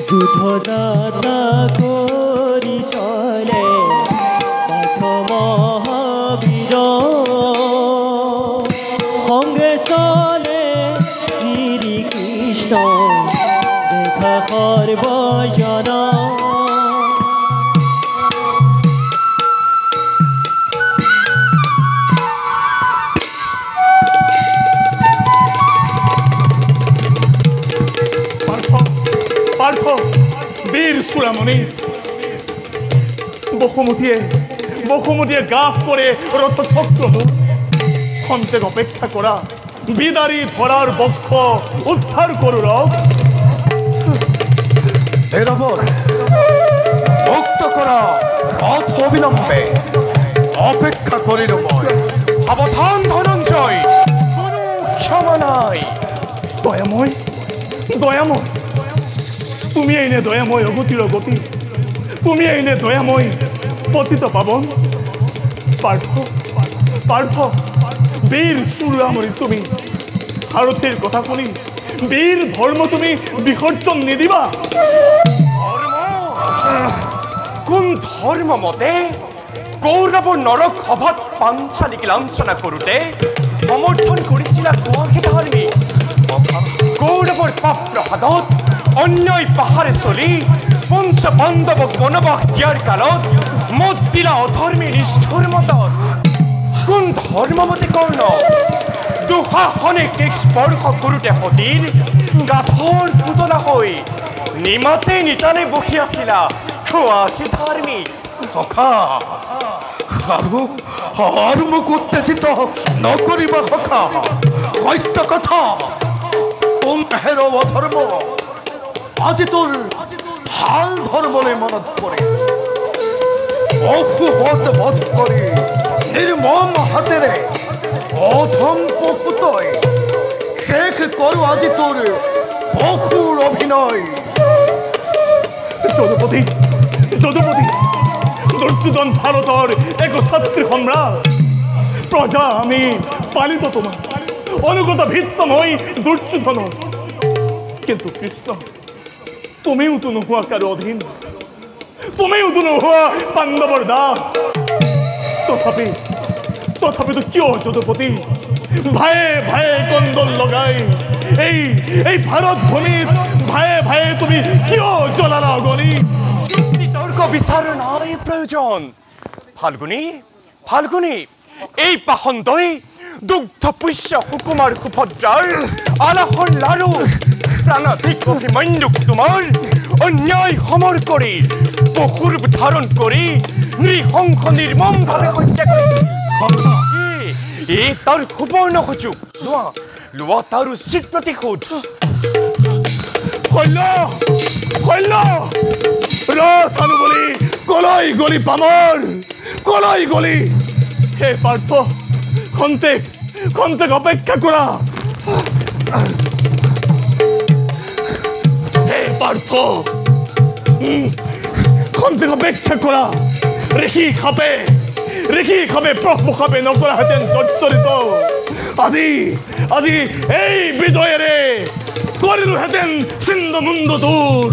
যুদ্ধ যাত্রা করি চলে পাঠ মহাবীর সঙ্গে চলে শ্রীকৃষ্ণ দেখা সর্বজন পার্থ বীর সুরামণি বহুমতিয়ে গাফ করে রথচক্র খন্তেক অপেক্ষা করা বিদারী ধরার বক্ষ উদ্ধার করু রথ মুক্ত করা রথ অবিলম্বে অপেক্ষা করিল মই সাবধান ধনঞ্জয় কোনো ক্ষমা নাই দয়াময় দয়াময় তুমি এনে দয়াময় অগতির গতি তুমি এনে দয়াময় পতিত পাবন পার্থ বীর সুরামণি তুমি ভারতের কথা শুনি বীর ধর্ম তুমি বিসর্জন নিদিবা কোন ধর্ম মতে কৌৰৱ নৰক সভাত পাঞ্চালিক লাঞ্ছনা কৰোঁতে সমৰ্থন কৰিছিলা কোৱাকে ধৰ্মী কৌৰৱৰ পাপ প্ৰসাদত অন্যায় পাহাৰে চলি পঞ্চ পাণ্ডৱক বনবাস দিয়াৰ কালত মত দিলা অধৰ্মী নিষ্ঠুৰ মতত কোন ধৰ্মমতে কৰ্ণ দুঃশাসনে কেক স্পৰ্শ কৰোঁতে সতীৰ গাধৰ পুতলা হৈ নিমাতে নিতানে বহি আছিলা কোৱাকে ধৰ্মী সখা আৰু মোক উত্তেজিত নকৰিবা সখা সত্য কথা কোন হেৰ অধৰ্ম আজি তোৰ ভাল ধৰ্মলৈ মনত পৰে অশুভত বধ কৰি নিৰ্মম হাতেৰে অধম পশুতই শেষ কৰো আজি তোৰ অসুৰ অভিনয় যদুপতি দুর্যোধন ভারতের এক ছাত্রী সম্রাট প্রজা আমি পালিত তোমার অনুগত ভিত্ত নই দুর্যোধন কিন্তু কৃষ্ণ তুমিও তো নোহোৱা কাৰো অধীন তুমিও তো নোহোৱা পাণ্ডৱৰ দাস তথাপিতো কিয় যদুপতি ভায়ে ভায়ে কন্দল লগাই এই ভাৰত ভূমিত ভায়ে ভায়ে তুমি কিয় জ্বলালা অগনি তৰ্ক বিচাৰ নাই প্ৰয়োজন ফাল্গুনী এই পাখণ্ডই দুগ্ধ পুষ্য সুকুমাৰ সুভদ্ৰাৰ আলাসৰ লাৰু প্ৰাণাধিক অভিমন্যুক তোমাৰ অন্যায় সমৰ কৰি পশুৰ ধাৰণ কৰি নৃশংস নিৰ্মমভাৱে হত্যা কৰিছিল এই তাৰ সুবৰ্ণ সুযোগ লোৱা তাৰ উচিত প্ৰতিশোধ রথ বলি কলাই গলি পামর কলাই গলি হে পার্থ খন্তেক অপেক্ষা করা হে পার্থ খন্তেক অপেক্ষা করা রেখি খাবে প্রভু খাবে নকরা হেতেন জর্জরিত আজি এই বিজয়েরে করিলু হেতেন সিন্ধু মুন্দ দূর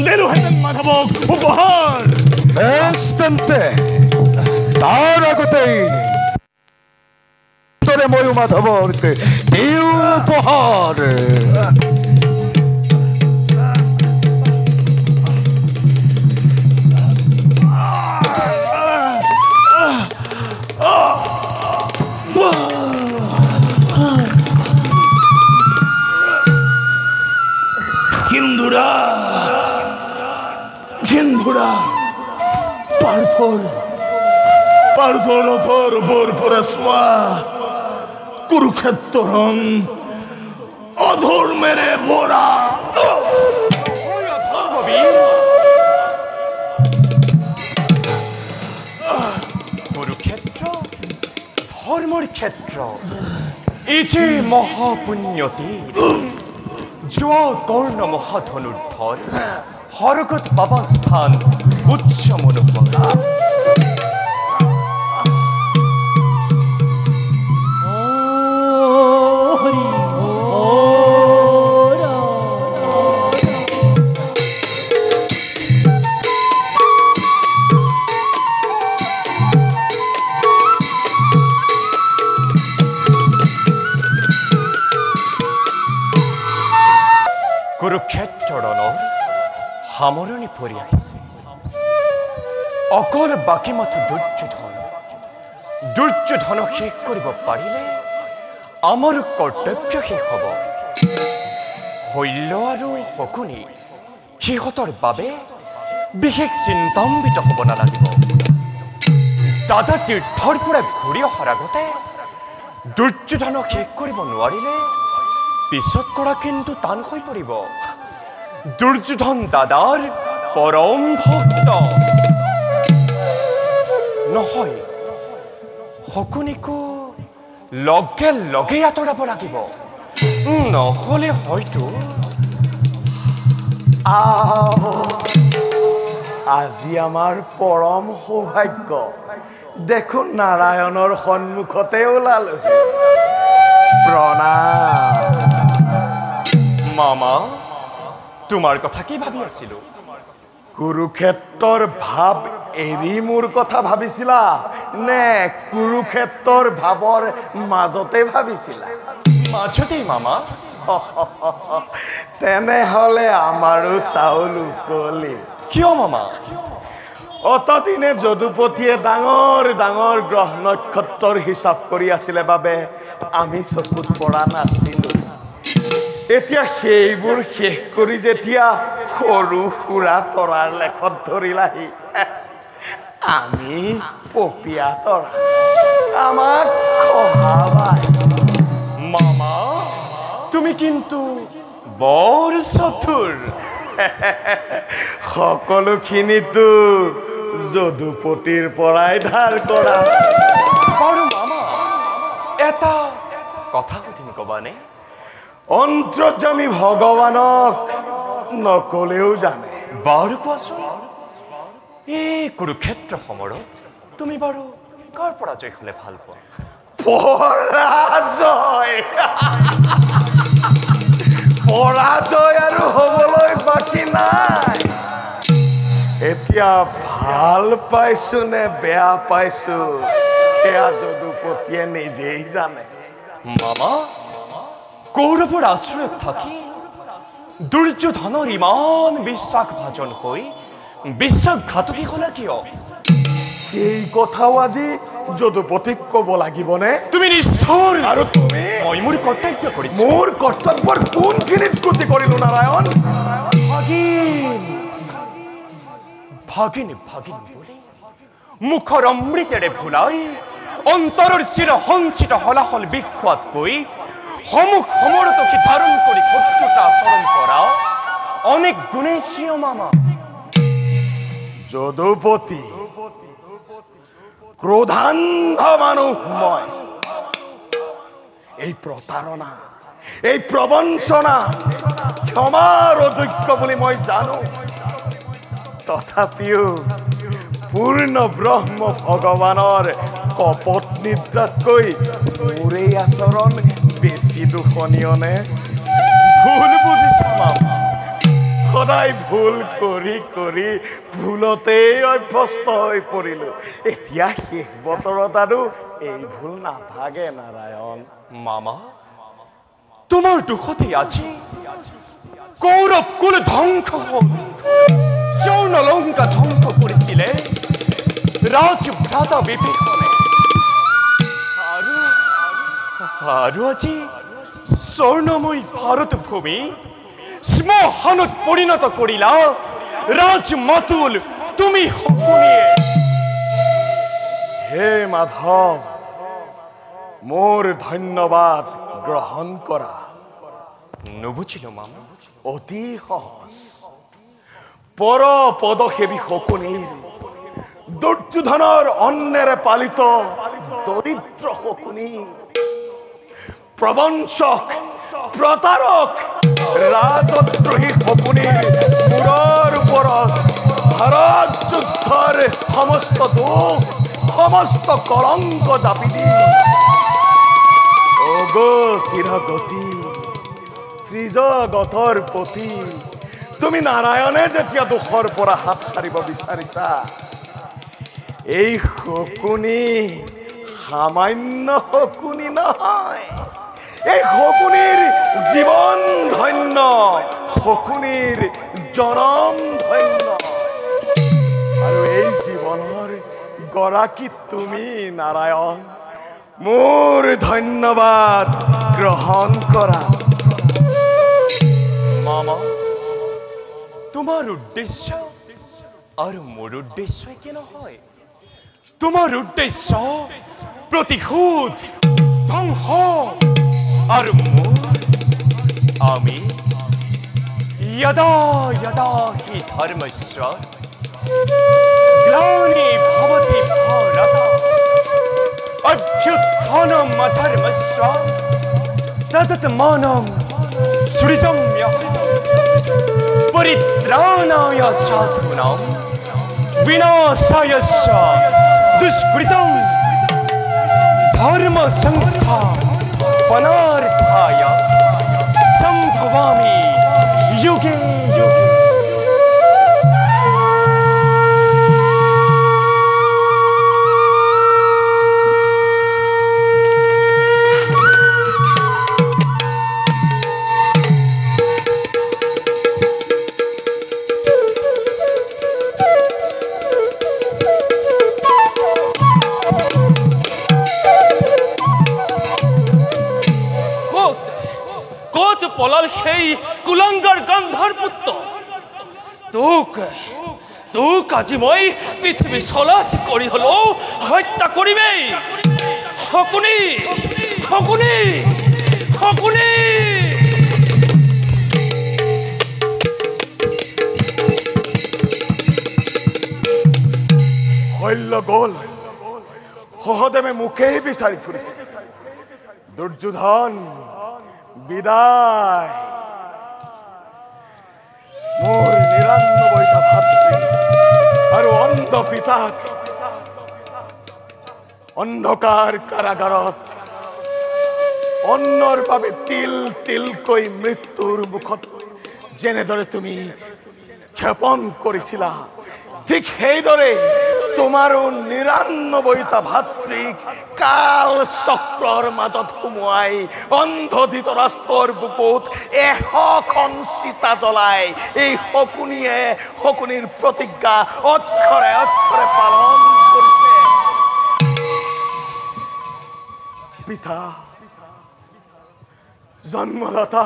দেলু হেতেন মাধবক উপহার বেশ তেন্তে তার আগতেই তোরে ময়ূ মাধবরকে দিও উপহার সিন্ধুৰা পাৰ্থৰ ৰথৰ ওপৰ পৰা চোৱা কুৰুক্ষেত্ৰখন অধৰ্মেৰে ভৰা। কুৰুক্ষেত্ৰ ধৰ্মৰ ক্ষেত্ৰ, এই যে মহাপুণ্যতী যোৱা কৰ্ণ মহাধনুৰ্ধৰ হৰগত বাবা স্থান উচ্চ মনোভৰা। কুৰুক্ষেত্ৰ ৰণৰ সামৰণি পৰি আহিছে। অকল বাকী মাথো দুৰ্যোধনক শেষ কৰিব পাৰিলে আমাৰ কৰ্তব্য শেষ হ'ব। শৈল্য আৰু শকুনি সিহঁতৰ বাবে বিশেষ চিন্তাম্বিত হ'ব নালাগিব। দাদা তীৰ্থৰ পৰা ঘূৰি অহাৰ আগতে দুৰ্যোধনক শেষ কৰিব নোৱাৰিলে পিছত কৰা কিন্তু টান হৈ পৰিব। দুৰ্যোধন দাদাৰ পৰম ভক্ত নহয়, শকুনিকো লগে লগে আঁতৰাব লাগিব, নহ'লে হয়তো আজি আমাৰ পৰম সৌভাগ্য, দেখোন নাৰায়ণৰ সন্মুখতে ওলালো। প্ৰণাম। মামা, তোমাৰ কথা কি ভাবি আছিলো? কুৰুক্ষেত্ৰৰ ভাৱ এৰি মোৰ কথা ভাবিছিলা নে কুৰুক্ষেত্ৰৰ ভাৱৰ মাজতে ভাবিছিলা? মাজতেই মামা। তেনেহলে আমাৰো চাউল উচলি। কিয় মামা? অতদিনে যদুপতিয়ে ডাঙৰ ডাঙৰ গ্ৰহ নক্ষত্ৰৰ হিচাপ কৰি আছিলে বাবে আমি চকুত পৰা নাছিলো। এতিয়া সেইবোৰ শেষ কৰি যেতিয়া সৰু সুৰা তৰাৰ লেখত ধৰিলাহি, আমি পপীয়া তৰা, আমাক খহাবাই। মামা, তুমি কিন্তু বৰ চতুৰ। সকলোখিনিতো যদুপতিৰ পৰাই ধাৰ কৰা। বাৰু মামা, এটা কথা সুধিম কবানে? অন্তৰ্যামী ভগৱানক নকলেও জানে। বাৰু কোৱাচোন, এই কুৰুক্ষেত্ৰ সমৰত তুমি বাৰু কাৰ পৰাজয় হলে ভাল পোৱা? পৰাজয় পৰাজয় আৰু হবলৈ বাকী নাই। এতিয়া ভাল পাইছো নে বেয়া পাইছো সেয়া যদুপতিয়ে নিজেই জানে। মামা, কৌৰৱৰ আশ্ৰয়ত থাকি দুৰ্যোধনৰ ইমান বিশ্বাসভাজন হৈ বিশ্বাসঘাতকী হলা কিয়? এই কথাও আজি যদুপতিক কব লাগিবনে? তুমি নিষ্ঠুৰ। আৰু তুমি? মই মোৰ কৰ্তব্য কৰিছো। মোৰ কৰ্তব্যৰ কোনখিনিত ত্ৰুটি কৰিলো নাৰায়ণ? ভাগিন ভাগিন বুলি মুখৰ অমৃতেৰে ভুলাই অন্তৰৰ চিৰ সঞ্চিত হলাহল বিখোৱাতকৈ সমুখ সমৰতকে ধাৰণ কৰি শত্ৰুতা আচৰণ কৰা অনেক গুণেই শ্ৰীয় মামা। যদুপতি ক্ৰোধান্ধ মানুহ মই। এই প্ৰতাৰণা, এই প্ৰবঞ্চনা ক্ষমাৰ অযোগ্য বুলি মই জানো। তথাপিও পূৰ্ণ ব্ৰহ্ম ভগৱানৰ কপট নিদ্ৰাতকৈ মোৰ এই আচৰণ বেছি দোষণীয়নে? ভুল বুজিছা মামা। সদায় ভুল কৰি কৰি ভুলতেই অভ্যস্ত হৈ পৰিলো। এতিয়া শেষ বতৰত আৰু এই ভুল নাভাগে নাৰায়ণ। মামা, তোমাৰ দুখতেই আজি কৌৰৱ কুল ধ্বংস হ'ল। স্বৰ্ণলংকা ধ্বংস কৰিছিলে ৰাজভ্ৰাতা বিভীষণে। আৰু আজি স্বৰ্ণময়ী ভাৰত ভূমি শ্মশানত পৰিণত কৰিলা ৰাজ মাতুল তুমি শকুনিয়ে। হে মাধৱ, মোৰ ধন্যবাদ গ্ৰহণ কৰা। নুবুজিলো মামা। অতি সহজ। পৰ পদসেৱী শকুনিৰ, দুৰ্যোধনৰ অন্নেৰে পালিত দৰিদ্ৰ শকুনি, প্ৰবঞ্চক প্ৰতাৰক ৰাজদ্ৰোহী শকুনিৰ মূৰৰ ওপৰত ভাৰত যুদ্ধৰ সমস্ত দোষ সমস্ত কলংক জাপি দি অগতিৰ গতি ত্ৰিজগতৰ পতি তুমি নাৰায়ণে যেতিয়া দোষৰ পৰা হাত সাৰিব বিচাৰিছা, এই শকুনি সামান্য শকুনি নহয়, এই শকুনিৰ জীৱন ধন্য, শকুনিৰ জনম ধন্য। আৰু এই জীৱনৰ গৰাকী তুমি নাৰায়ণ, মোৰ ধন্যবাদ গ্ৰহণ কৰা। মামা, তোমাৰ উদ্দেশ্য আৰু মোৰ উদ্দেশ্য একে নহয়। তোমাৰ উদ্দেশ্য প্ৰতিশোধ, ধ্বংস, আৰু মোৰ আমি यदा यदा हि धर्मस्य ग्लानि भवति भारत अभ्युत्थानम् अधर्मस्य तदात्मानं सृजम्यहम् परित्राणाय साधूनां विनाशाय च दुष्कृतं धर्म संस्थापनार्थाय संभवामि युगे युगे। পলাল সেই কুলাঙ্গার গান্ধার পুত্র। তোক আজি মই পৃথিবী চলাত কৰি হলেও হত্যা কৰিবে। শকুনি শকুনি শকুনি। শল্য গল, সহদেৱে মুখেই বিচাৰি ফুৰিছে। দুৰ্যোধন বিদায়। মোৰ ৯৯টা ভাতৃ আৰু অন্ধ পিতাক অন্ধকাৰ কাৰাগাৰত অন্নৰ বাবে তিল তিলকৈ মৃত্যুৰ মুখত যেনেদৰে তুমি ক্ষেপণ কৰিছিলা, ঠিক সেইদৰে তোমাৰো ৯৯টা ভাতৃক কাল চক্ৰৰ মাজত সোমোৱাই অন্ধ ধৃতৰাষ্ট্ৰৰ বুকুত ১০০খন চিতা জ্বলাই এই শকুনিয়ে শকুনিৰ প্ৰতিজ্ঞা অক্ষৰে অক্ষৰে পালন কৰিছে। পিতা, জন্মদাতা,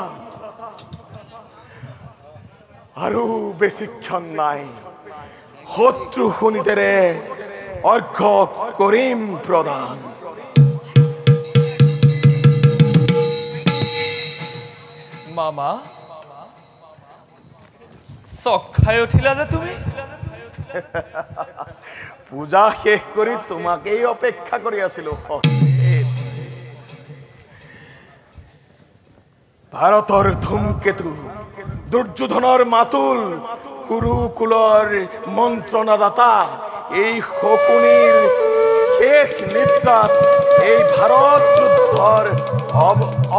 আৰু বেছিক্ষণ নাই। শত্ৰু শনিদেৰে অৰ্ঘ্য কৰিম প্ৰদান। মামা, চক খাই উঠিলা যে তুমি। পূজা শেষ কৰি তোমাকেই অপেক্ষা কৰি আছিলো। ভাৰতৰ ধূমকেতু দুৰ্যোধনৰ মাতুল কুৰুকুলৰ মন্ত্ৰণাদাতা এই শকুনিৰ শেষ নিদ্ৰাত এই ভাৰত যুদ্ধৰ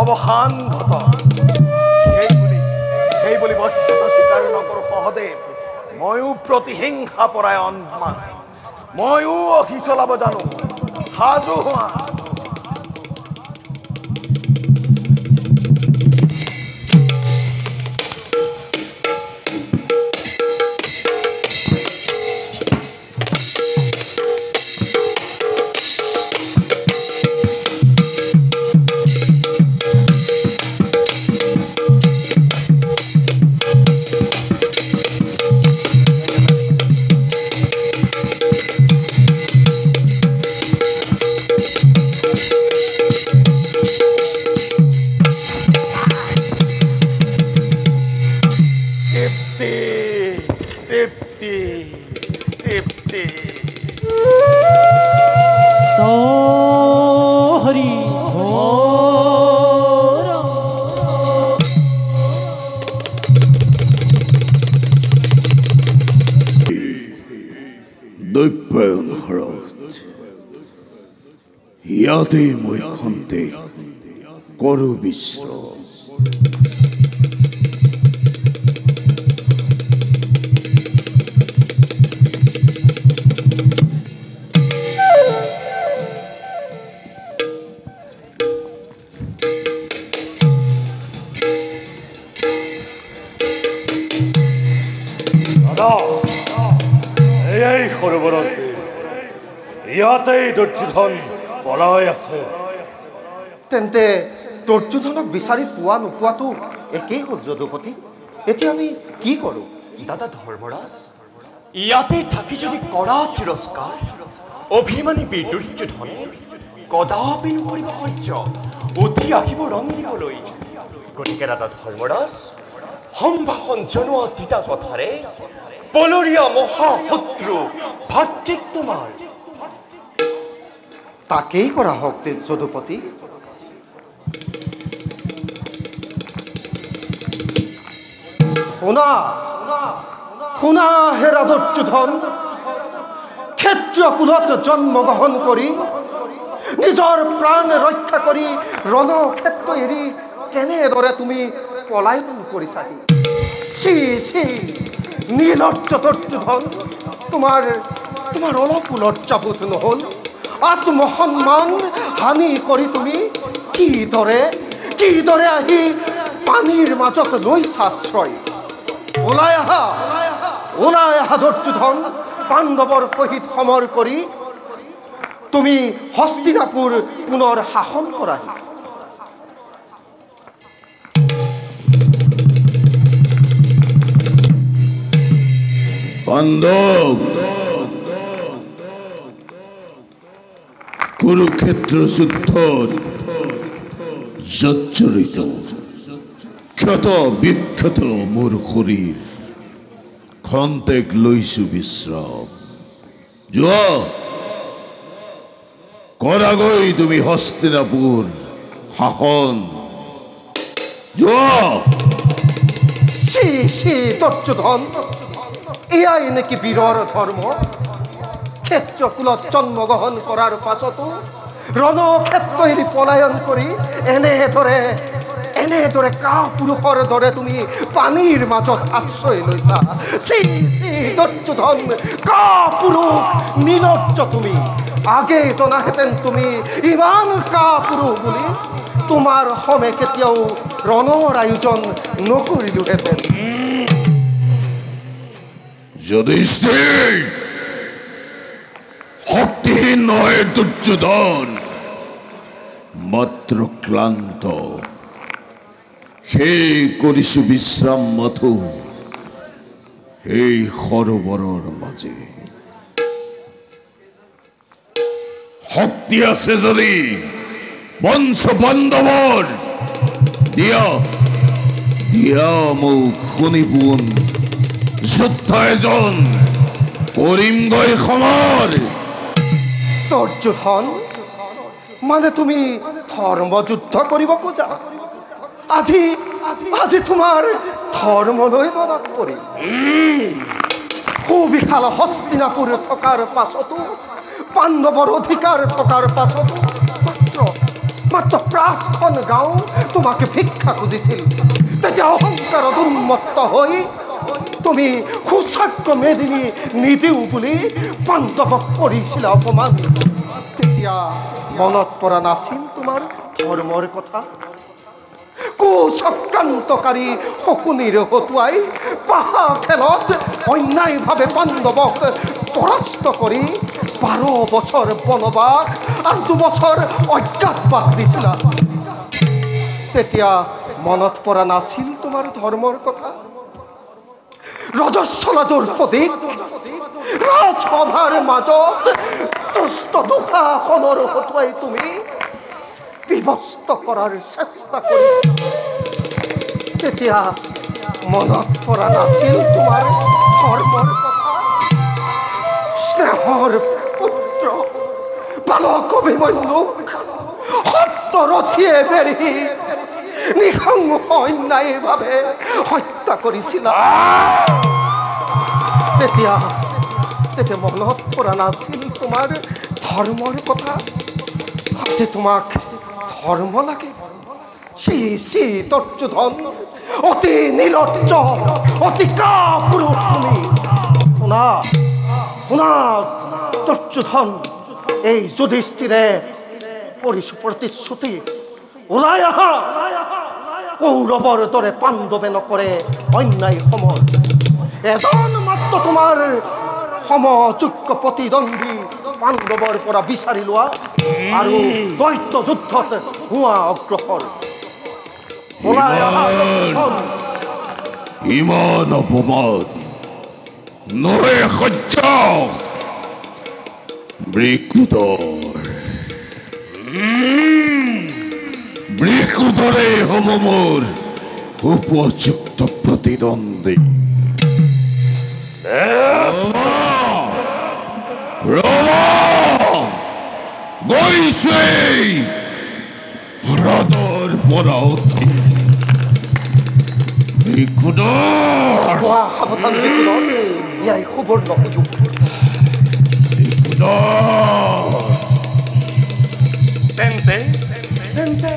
অৱসান ঘট। সেই বুলি বশ্যতা স্বীকাৰ নকৰো সহদেৱ। ময়ো প্ৰতিহিংসা পৰায়ণ, ময়ো অখি চলাব জানো। সাজু হোৱা। ইয়াতেই মই খন্তেক কৰো বিশ্ৰাম। এই সৰোবৰতে ইয়াতেই দুৰ্যোধন পলাই আছে। তেন্তে দুৰ্যোধনক বিচাৰি পোৱা নোপোৱাটো একেই হ'ল যদুপতি। এতিয়া আমি কি কৰোঁ? দাদা ধৰ্মৰাজ, ইয়াতে থাকি যদি কৰা তিৰস্কাৰ অভিমানী বীৰ দুৰ্যোধনে কদাপি নকৰিব সহ্য উঠি আহিব ৰণ দিবলৈ। গতিকে দাদা ধৰ্মৰাজ, সম্ভাষণ জনোৱা তিতা কথাৰে পলৰীয়া মহাশত্ৰু ভাতৃক তোমাৰ তাকেই কৰা হওক যদুপতি। শুনা শুনা হেৰা দুৰ্যোধন, ক্ষেত্ৰীয় কুলত জন্মগ্ৰহণ কৰি নিজৰ প্ৰাণ ৰক্ষা কৰি ৰণক্ষেত্ৰ এৰি কেনেদৰে তুমি পলায়ন কৰিছাহি। চি চি নীলজ্জ দুৰ্যোধন, তোমাৰ অলপো লজ্জাবোধ নহ'ল? আত্মসন্মান হানি কৰি তুমি কিদৰে আহি পানীৰ মাজত লৈছা আশ্ৰয়। ওলাই আহা দুৰ্যোধন, পাণ্ডৱৰ সহিত সমৰ কৰি তুমি হস্তিনাপুৰ পুনৰ শাসন কৰাহি। পাণ্ডৱ কুৰুক্ষেত্ৰ যুদ্ধত জৰ্জৰিত ক্ষত বিক্ষত মোৰ শৰীৰ, খন্তেক লৈছো বিশ্ৰাম। যোৱা কৰাগৈ তুমি হস্তিনাপুৰ শাসন। যোৱা। চি চি দুৰ্যোধন, এয়াই নেকি বীৰৰ ধৰ্ম? ক্ষেত্ৰকুলত জন্মগ্ৰহণ কৰাৰ পাছতো ৰণক্ষেত্ৰ এৰি পলায়ন কৰি এনেদৰে কাপুৰুষৰ দৰে তুমি পানীৰ মাজত আশ্ৰয় লৈছা। চি চি দুৰ্যোধন, কাপুৰুষ নীলজ্জ তুমি। আগেই জনাহেঁতেন তুমি ইমান কাপুৰুষ বুলি, তোমাৰ সমে কেতিয়াও ৰণৰ আয়োজন নকৰিলোহেঁতেন। যুধিষ্ঠিৰ শক্তিহীন নহয় দুৰ্যোধন, মাত্ৰ ক্লান্ত। সেই কৰিছো বিশ্ৰাম মাথো এই সৰোবৰৰ মাজে। শক্তি আছে যদি বংশ বান্ধৱৰ দিয়া মোক শুনিবোন। যুদ্ধ এজন কৰিমগৈ সমৰ। দুৰ্যোধন, মানে তুমি ধৰ্মযুদ্ধ কৰিব খোজা? আজি তোমাৰ ধৰ্মলৈ মনত পৰিল। সুবিশাল হস্তিনাপুৰ থকাৰ পাছতো, পাণ্ডৱৰ অধিকাৰ থকাৰ পাছতো মাত্ৰ ৫খন গাঁও তোমাকে ভিক্ষা খুজিছিল। তেতিয়া অহংকাৰত উন্মত্ত হৈ তুমি সুচাগ্য মেদিনী নিদিও বুলি পাণ্ডৱক কৰিছিলা অপমান। তেতিয়া মনত পৰা নাছিল তোমাৰ ধৰ্মৰ কথা? কুচক্ৰান্তকাৰী শকুনিৰ হতুৱাই পাহা খেলত অন্যায়ভাৱে পাণ্ডৱক পৰাস্ত কৰি ১২ বছৰ বনবাস আৰু ২ বছৰ অজ্ঞাতবাস দিছিলা। তেতিয়া মনত পৰা নাছিল তোমাৰ ধৰ্মৰ কথা? ৰজস্বলা দ্ৰৌপদীক ৰাজসভাৰ মাজত দুষ্ট দুঃশাসনৰ হতুৱাই তুমি বিভস্ত কৰাৰ চেষ্টা কৰিছিলা। তেতিয়া মনত পৰা নাছিল তোমাৰ ধৰ্মৰ কথা? স্নেহৰ পুত্ৰ বালক অভিমন্যুক সপ্তৰথীয়ে বেৰি নিঃসংগ অন্যায়ভাৱে হত্যা কৰিছিলা। তেতিয়া মনত পৰা নাছিল তোমাৰ ধৰ্মৰ কথা? আজি তোমাক ধৰ্ম লাগে সি সি দুৰ্যোধন অতি নিৰ্লজ্জ অতি কাপুৰুষ তুমি শুনা শুনা দুৰ্যোধন এই যুধিষ্ঠিৰে কৰিছো প্ৰতিশ্ৰুতি ওলাই আহা কৌৰৱৰ দৰে পাণ্ডৱে নকৰে অন্যায় সমৰ এজন মাত্ৰ তোমাৰ সমযোগ্য প্ৰতিদ্বন্দ্বী পাণ্ডৱৰ পৰা বিচাৰি লোৱা আৰু দৈত্য যুদ্ধত হোৱা অগ্ৰসৰ ওলাই আহা ইমান অপমান নৰে সহ্য বৃকুদৰে হ'ব মোৰ উপযুক্ত প্ৰতিদ্বন্দ্বী গৈছেই হ্ৰদৰ পৰা উঠি বৃকুদৰ সাৱধান বৃকুদৰ ইয়াই সুবৰ্ণ সুযোগ তেন্তে তেন্তে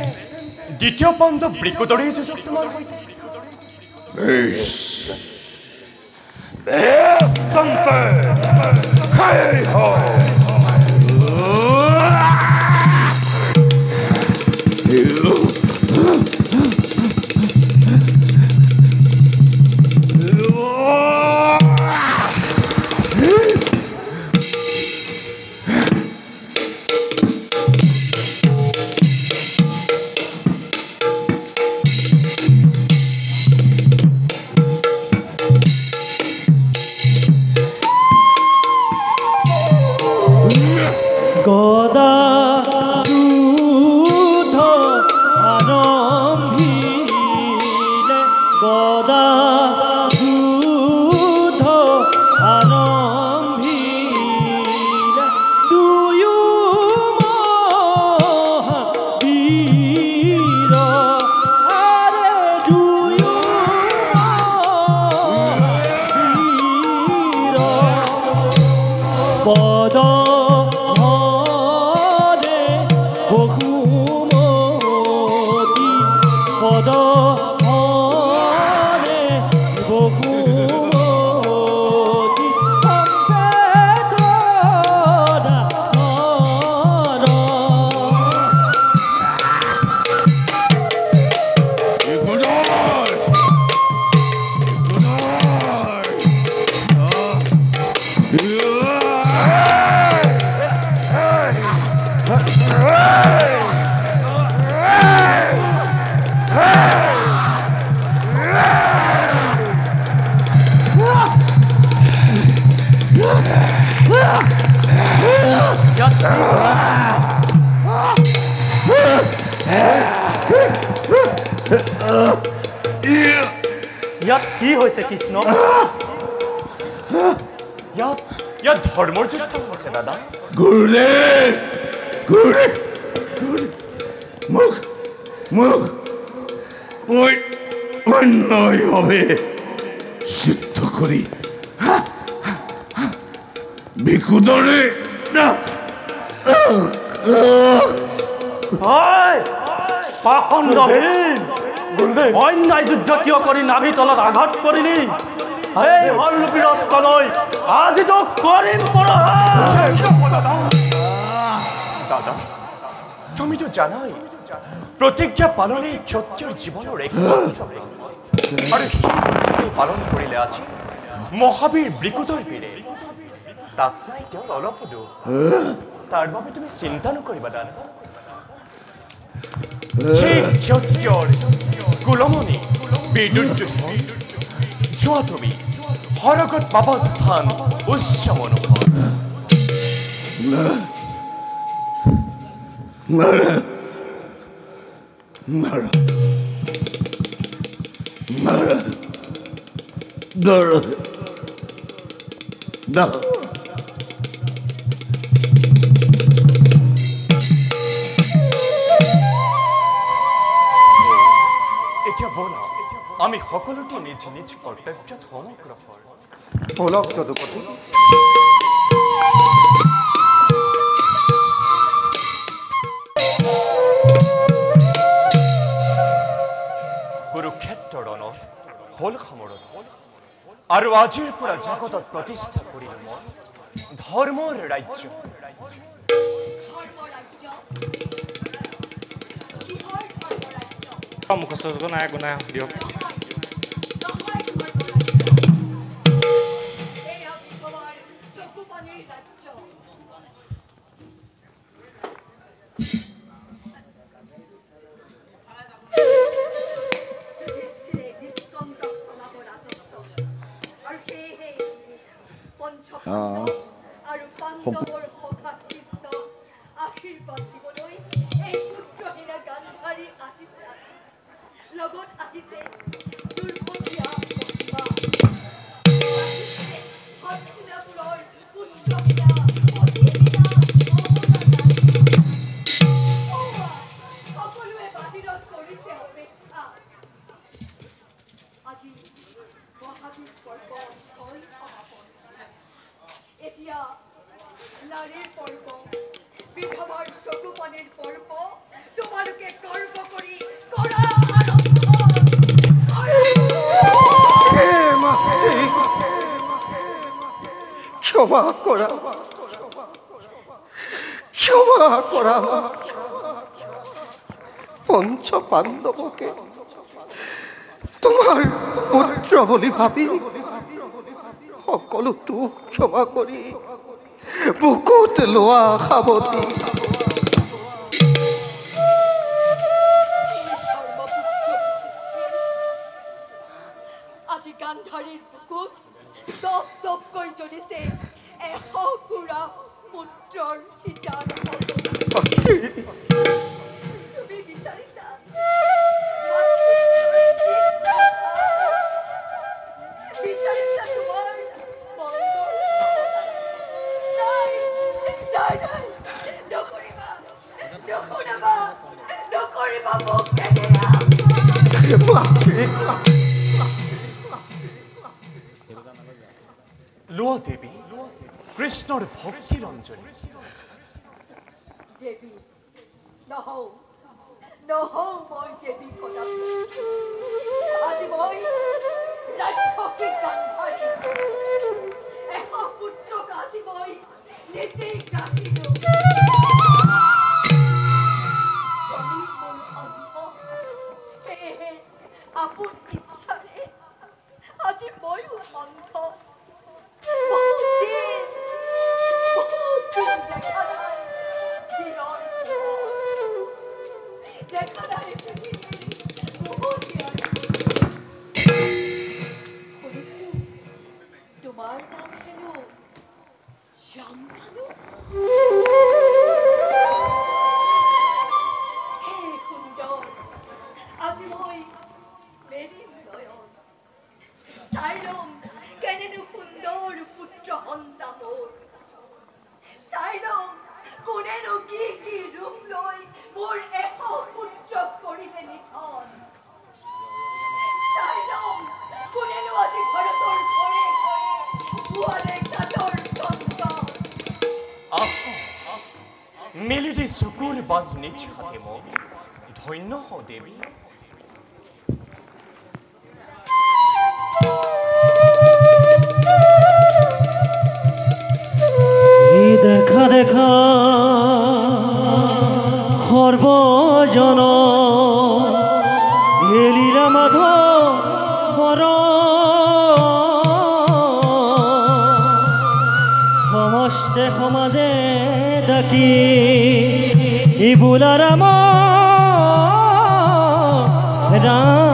দ্বিতীয় পন্থ বৃকুদৰেই যুঁজক তোমাৰ সৈতে ইয়াত কি হৈছে কৃষ্ণ ইয়াত ধৰ্মৰ যুদ্ধ হৈছে দাদা গুৰুদেৱ গুৰুদেৱ মোক মোক মই অন্যায়ভাৱে যুদ্ধ কৰি বৃকুদৰে পাখণ্ডহীন অন্যায় যুদ্ধ কিয় কৰি নাভি তলত আঘাত কৰিলি এই হলৰূপী ৰথলৈ আজিতো কৰিম দাদা তুমিতো জানাই প্ৰতিজ্ঞা পালনে ক্ষত্ৰিয়ৰ জীৱনৰ একমাত্ৰ আৰু সেই পালন কৰিলে আজি মহাবীৰ বৃকুদৰ বীৰে তাত নাই তেওঁৰ অলপো দুখ তাৰ বাবে তুমি চিন্তা নকৰিবা দাদা সেই ক্ষত্ৰিয়ৰ কুলমণি বীৰ দুৰ্যোধন যোৱা তুমি হৰগত পাব স্থান উচ্চ মনোহৰ এতিয়া বলা আমি সকলোকে নিজ নিজ কৰ্তব্যত সমগ্ৰসৰ বলক যদুপতি হল সামৰণি আৰু আজিৰ পৰা জগতত প্ৰতিষ্ঠা কৰিলো মই ধৰ্মৰ ৰাজ্য মুখস্থ নাই একো নাই দিয়ক আৰু পাণ্ডৱৰ সখা কৃষ্ণ আশীৰ্বাদ দিবলৈ এই পুত্ৰহীনা গান্ধাৰী আহিছে লগত আহিছে দুৰ্ভগীয়া প্ৰতিমা হস্তিনাপুৰৰ পুত্ৰহীনা অতিহীনা সকলোৱে বাহিৰত কৰিছে অপেক্ষা আজি মহাবীৰ পৰ্ব হ'ল সমাপন এতিয়া নাৰীৰ পৰ্ব বিধৱাৰ চকু পানীৰ পৰ্ব তোমালোকে গৰ্ব কৰি কৰা ক্ষমা কৰা ক্ষমা কৰা পঞ্চ পাণ্ডৱকে তোমাৰ পুত্ৰ বুলি ভাবি সকলো দুখ ক্ষমা কৰি বুকুত লোৱা সাৱতী আজি গান্ধাৰীৰ বুকুত দপ দপকৈ জ্বলিছে এশকুৰা পুত্ৰৰ চিতাৰ তুমি বিচাৰিছা বিচাৰিছা তোমাৰ নকৰিবা নুশুনাবা নকৰিবা মোক লোৱা দেৱী কৃষ্ণৰ ভক্তি ৰঞ্জনী দেৱী নহওঁ নহওঁ মই দেৱী কদাপি আজি মই ৰাক্ষসী গান্ধাৰী এশ পুত্ৰক আজি মই নিজেই গাঠিলো স্বামী মোৰ অন্ধ সেয়েহে আপোন ইচ্ছাৰে আজি ময়ো অন্ধ বহুত দিন দেখা নাই দিনৰ দেখা নাই শুনিছো তোমাৰ নাম হেনো জামকানু হে সুন্দৰ আজি মই মেলিম নয়ন চাই ল'ম কেনেনো সুন্দৰ পুত্ৰ সন্তা মোৰ চাই ল'ম কোনেনো কি কি ৰূপ লৈ মোৰ এশ পুত্ৰক কৰিলে নিধন চাই ল'ম কোনেনো আজি ভাৰতৰ ঘৰে ঘৰে বোৱালে কাঠৰ তন্ত্ৰ মেলিদি চকুৰ বাজ নিজ হাতে মই ধন্য হওঁ দেৱী দেখা দেখা সৰ্বজন এলিৰা মাধৱ বৰ সমস্তে সমাজে ডাকি ইবোলা ৰাম ৰাম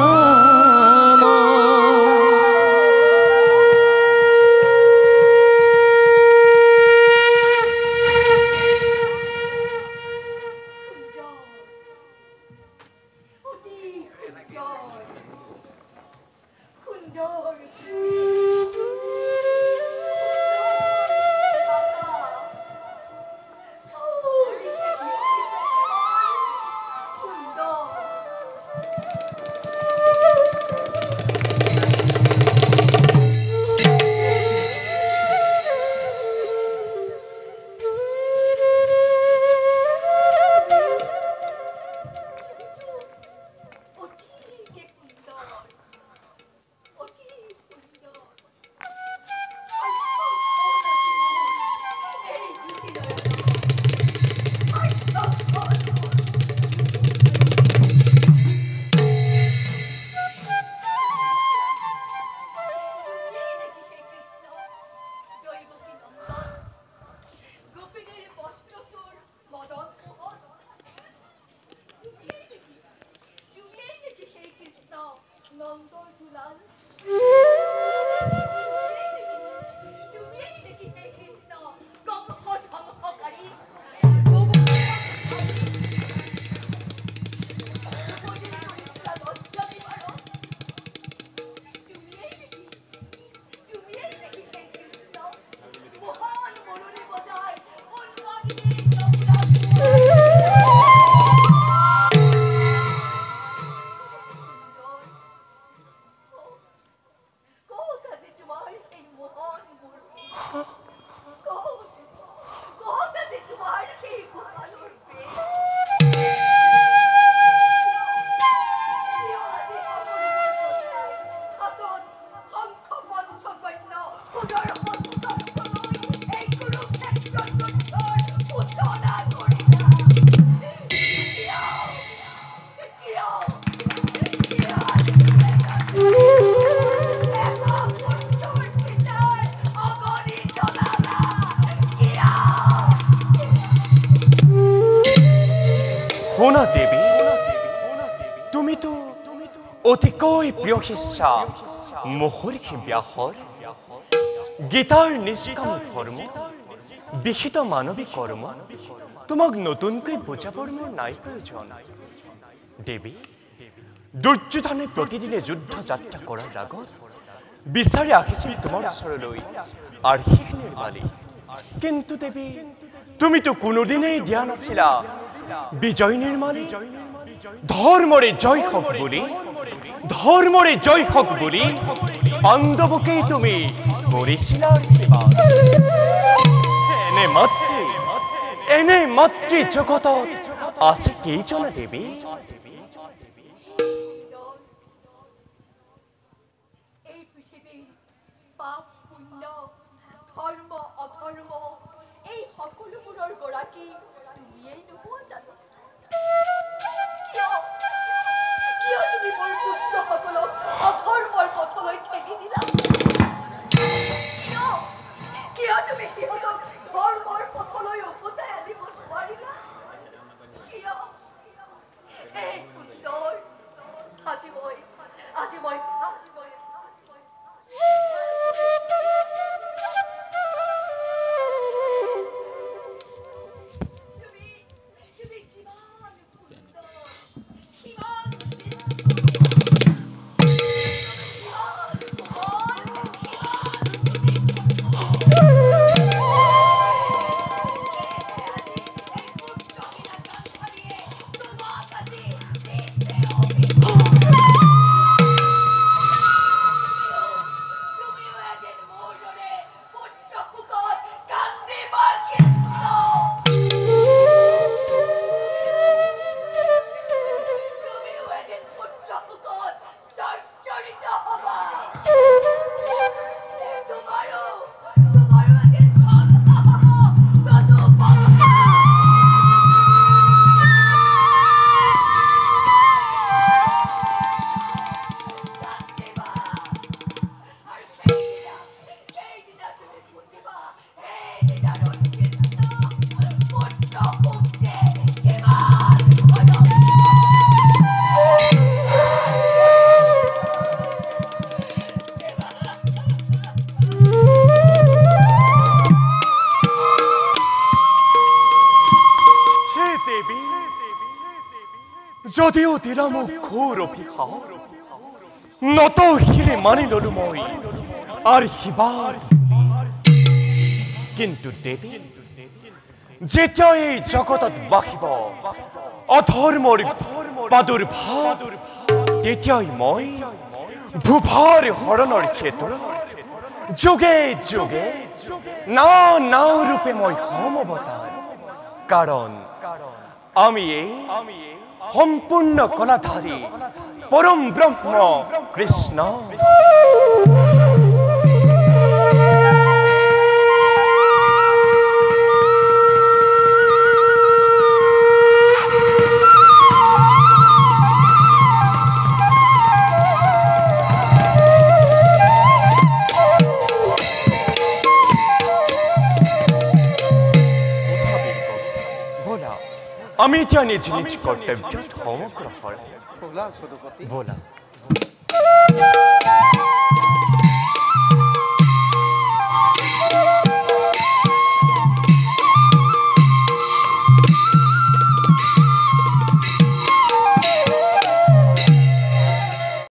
অন্তৰ দুলাল তুমিই নাকি হে কৃষ্ণ কঙ্ক ধমকাৰী মহান মৰণে বজায় শুনা দেৱী তুমি তো অতিকৈ প্ৰিয় শিষ্যা মহৰ্ষি ব্যাসৰ গীতাৰ নিষ্কাম ধৰ্ম বিহিত মানৱিক কৰ্ম তোমাক নতুনকৈ বুজাবৰ মোৰ নাই প্ৰয়োজন দেৱী দুৰ্যোধনে প্ৰতিদিনে যুদ্ধ যাত্ৰা কৰাৰ আগত বিচাৰি আহিছিল তোমাৰ ওচৰলৈ আৰ্হিক নিৰ্মালী কিন্তু দেৱী তুমিতো কোনোদিনেই দিয়া নাছিলা বিজয় নিৰ্মালী ধৰ্মৰে জয় হওক বুলি পাণ্ডৱকেই তুমি কৰিছিলা এনে মাতৃ জগতত আছে কেইজনা দেৱী এই পৃথিৱীৰ পাপ পুণ্য ধৰ্ম অধৰ্ম এই সকলোবোৰৰ গৰাকী তুমিয়েই নোহোৱা জানো কিয় তুমি মোৰ পুত্ৰসকলক অধৰ্মৰ পথলৈ ঠেলি দিলা কিয় তুমি সিহঁতক ধৰ্মৰ পথলৈ উভতাই আনিব নোৱাৰিলা কিয় এই সুন্দৰ আজি মই যদিও দিলা মোক ঘোৰ অভিশাপ নত শিৰে মানি ললো মই আৰু সিবাৰ কিন্তু দেৱী যেতিয়া এই জগতত বাঢ়িব অধৰ্মৰ প্ৰাদুৰ্ভাৱ তেতিয়াই মই ভূভাৰ হৰণৰ ক্ষেত্ৰত যোগে যোগে নাও ৰূপে মই সমৱতাৰ কাৰণ আমি সম্পূৰ্ণ কলাধাৰী পৰম ব্ৰহ্ম কৃষ্ণ আমি এতিয়া নিজ নিজ কৰ্তব্যত সমগ্ৰ হয় ব'লা সদুপতি ব'লা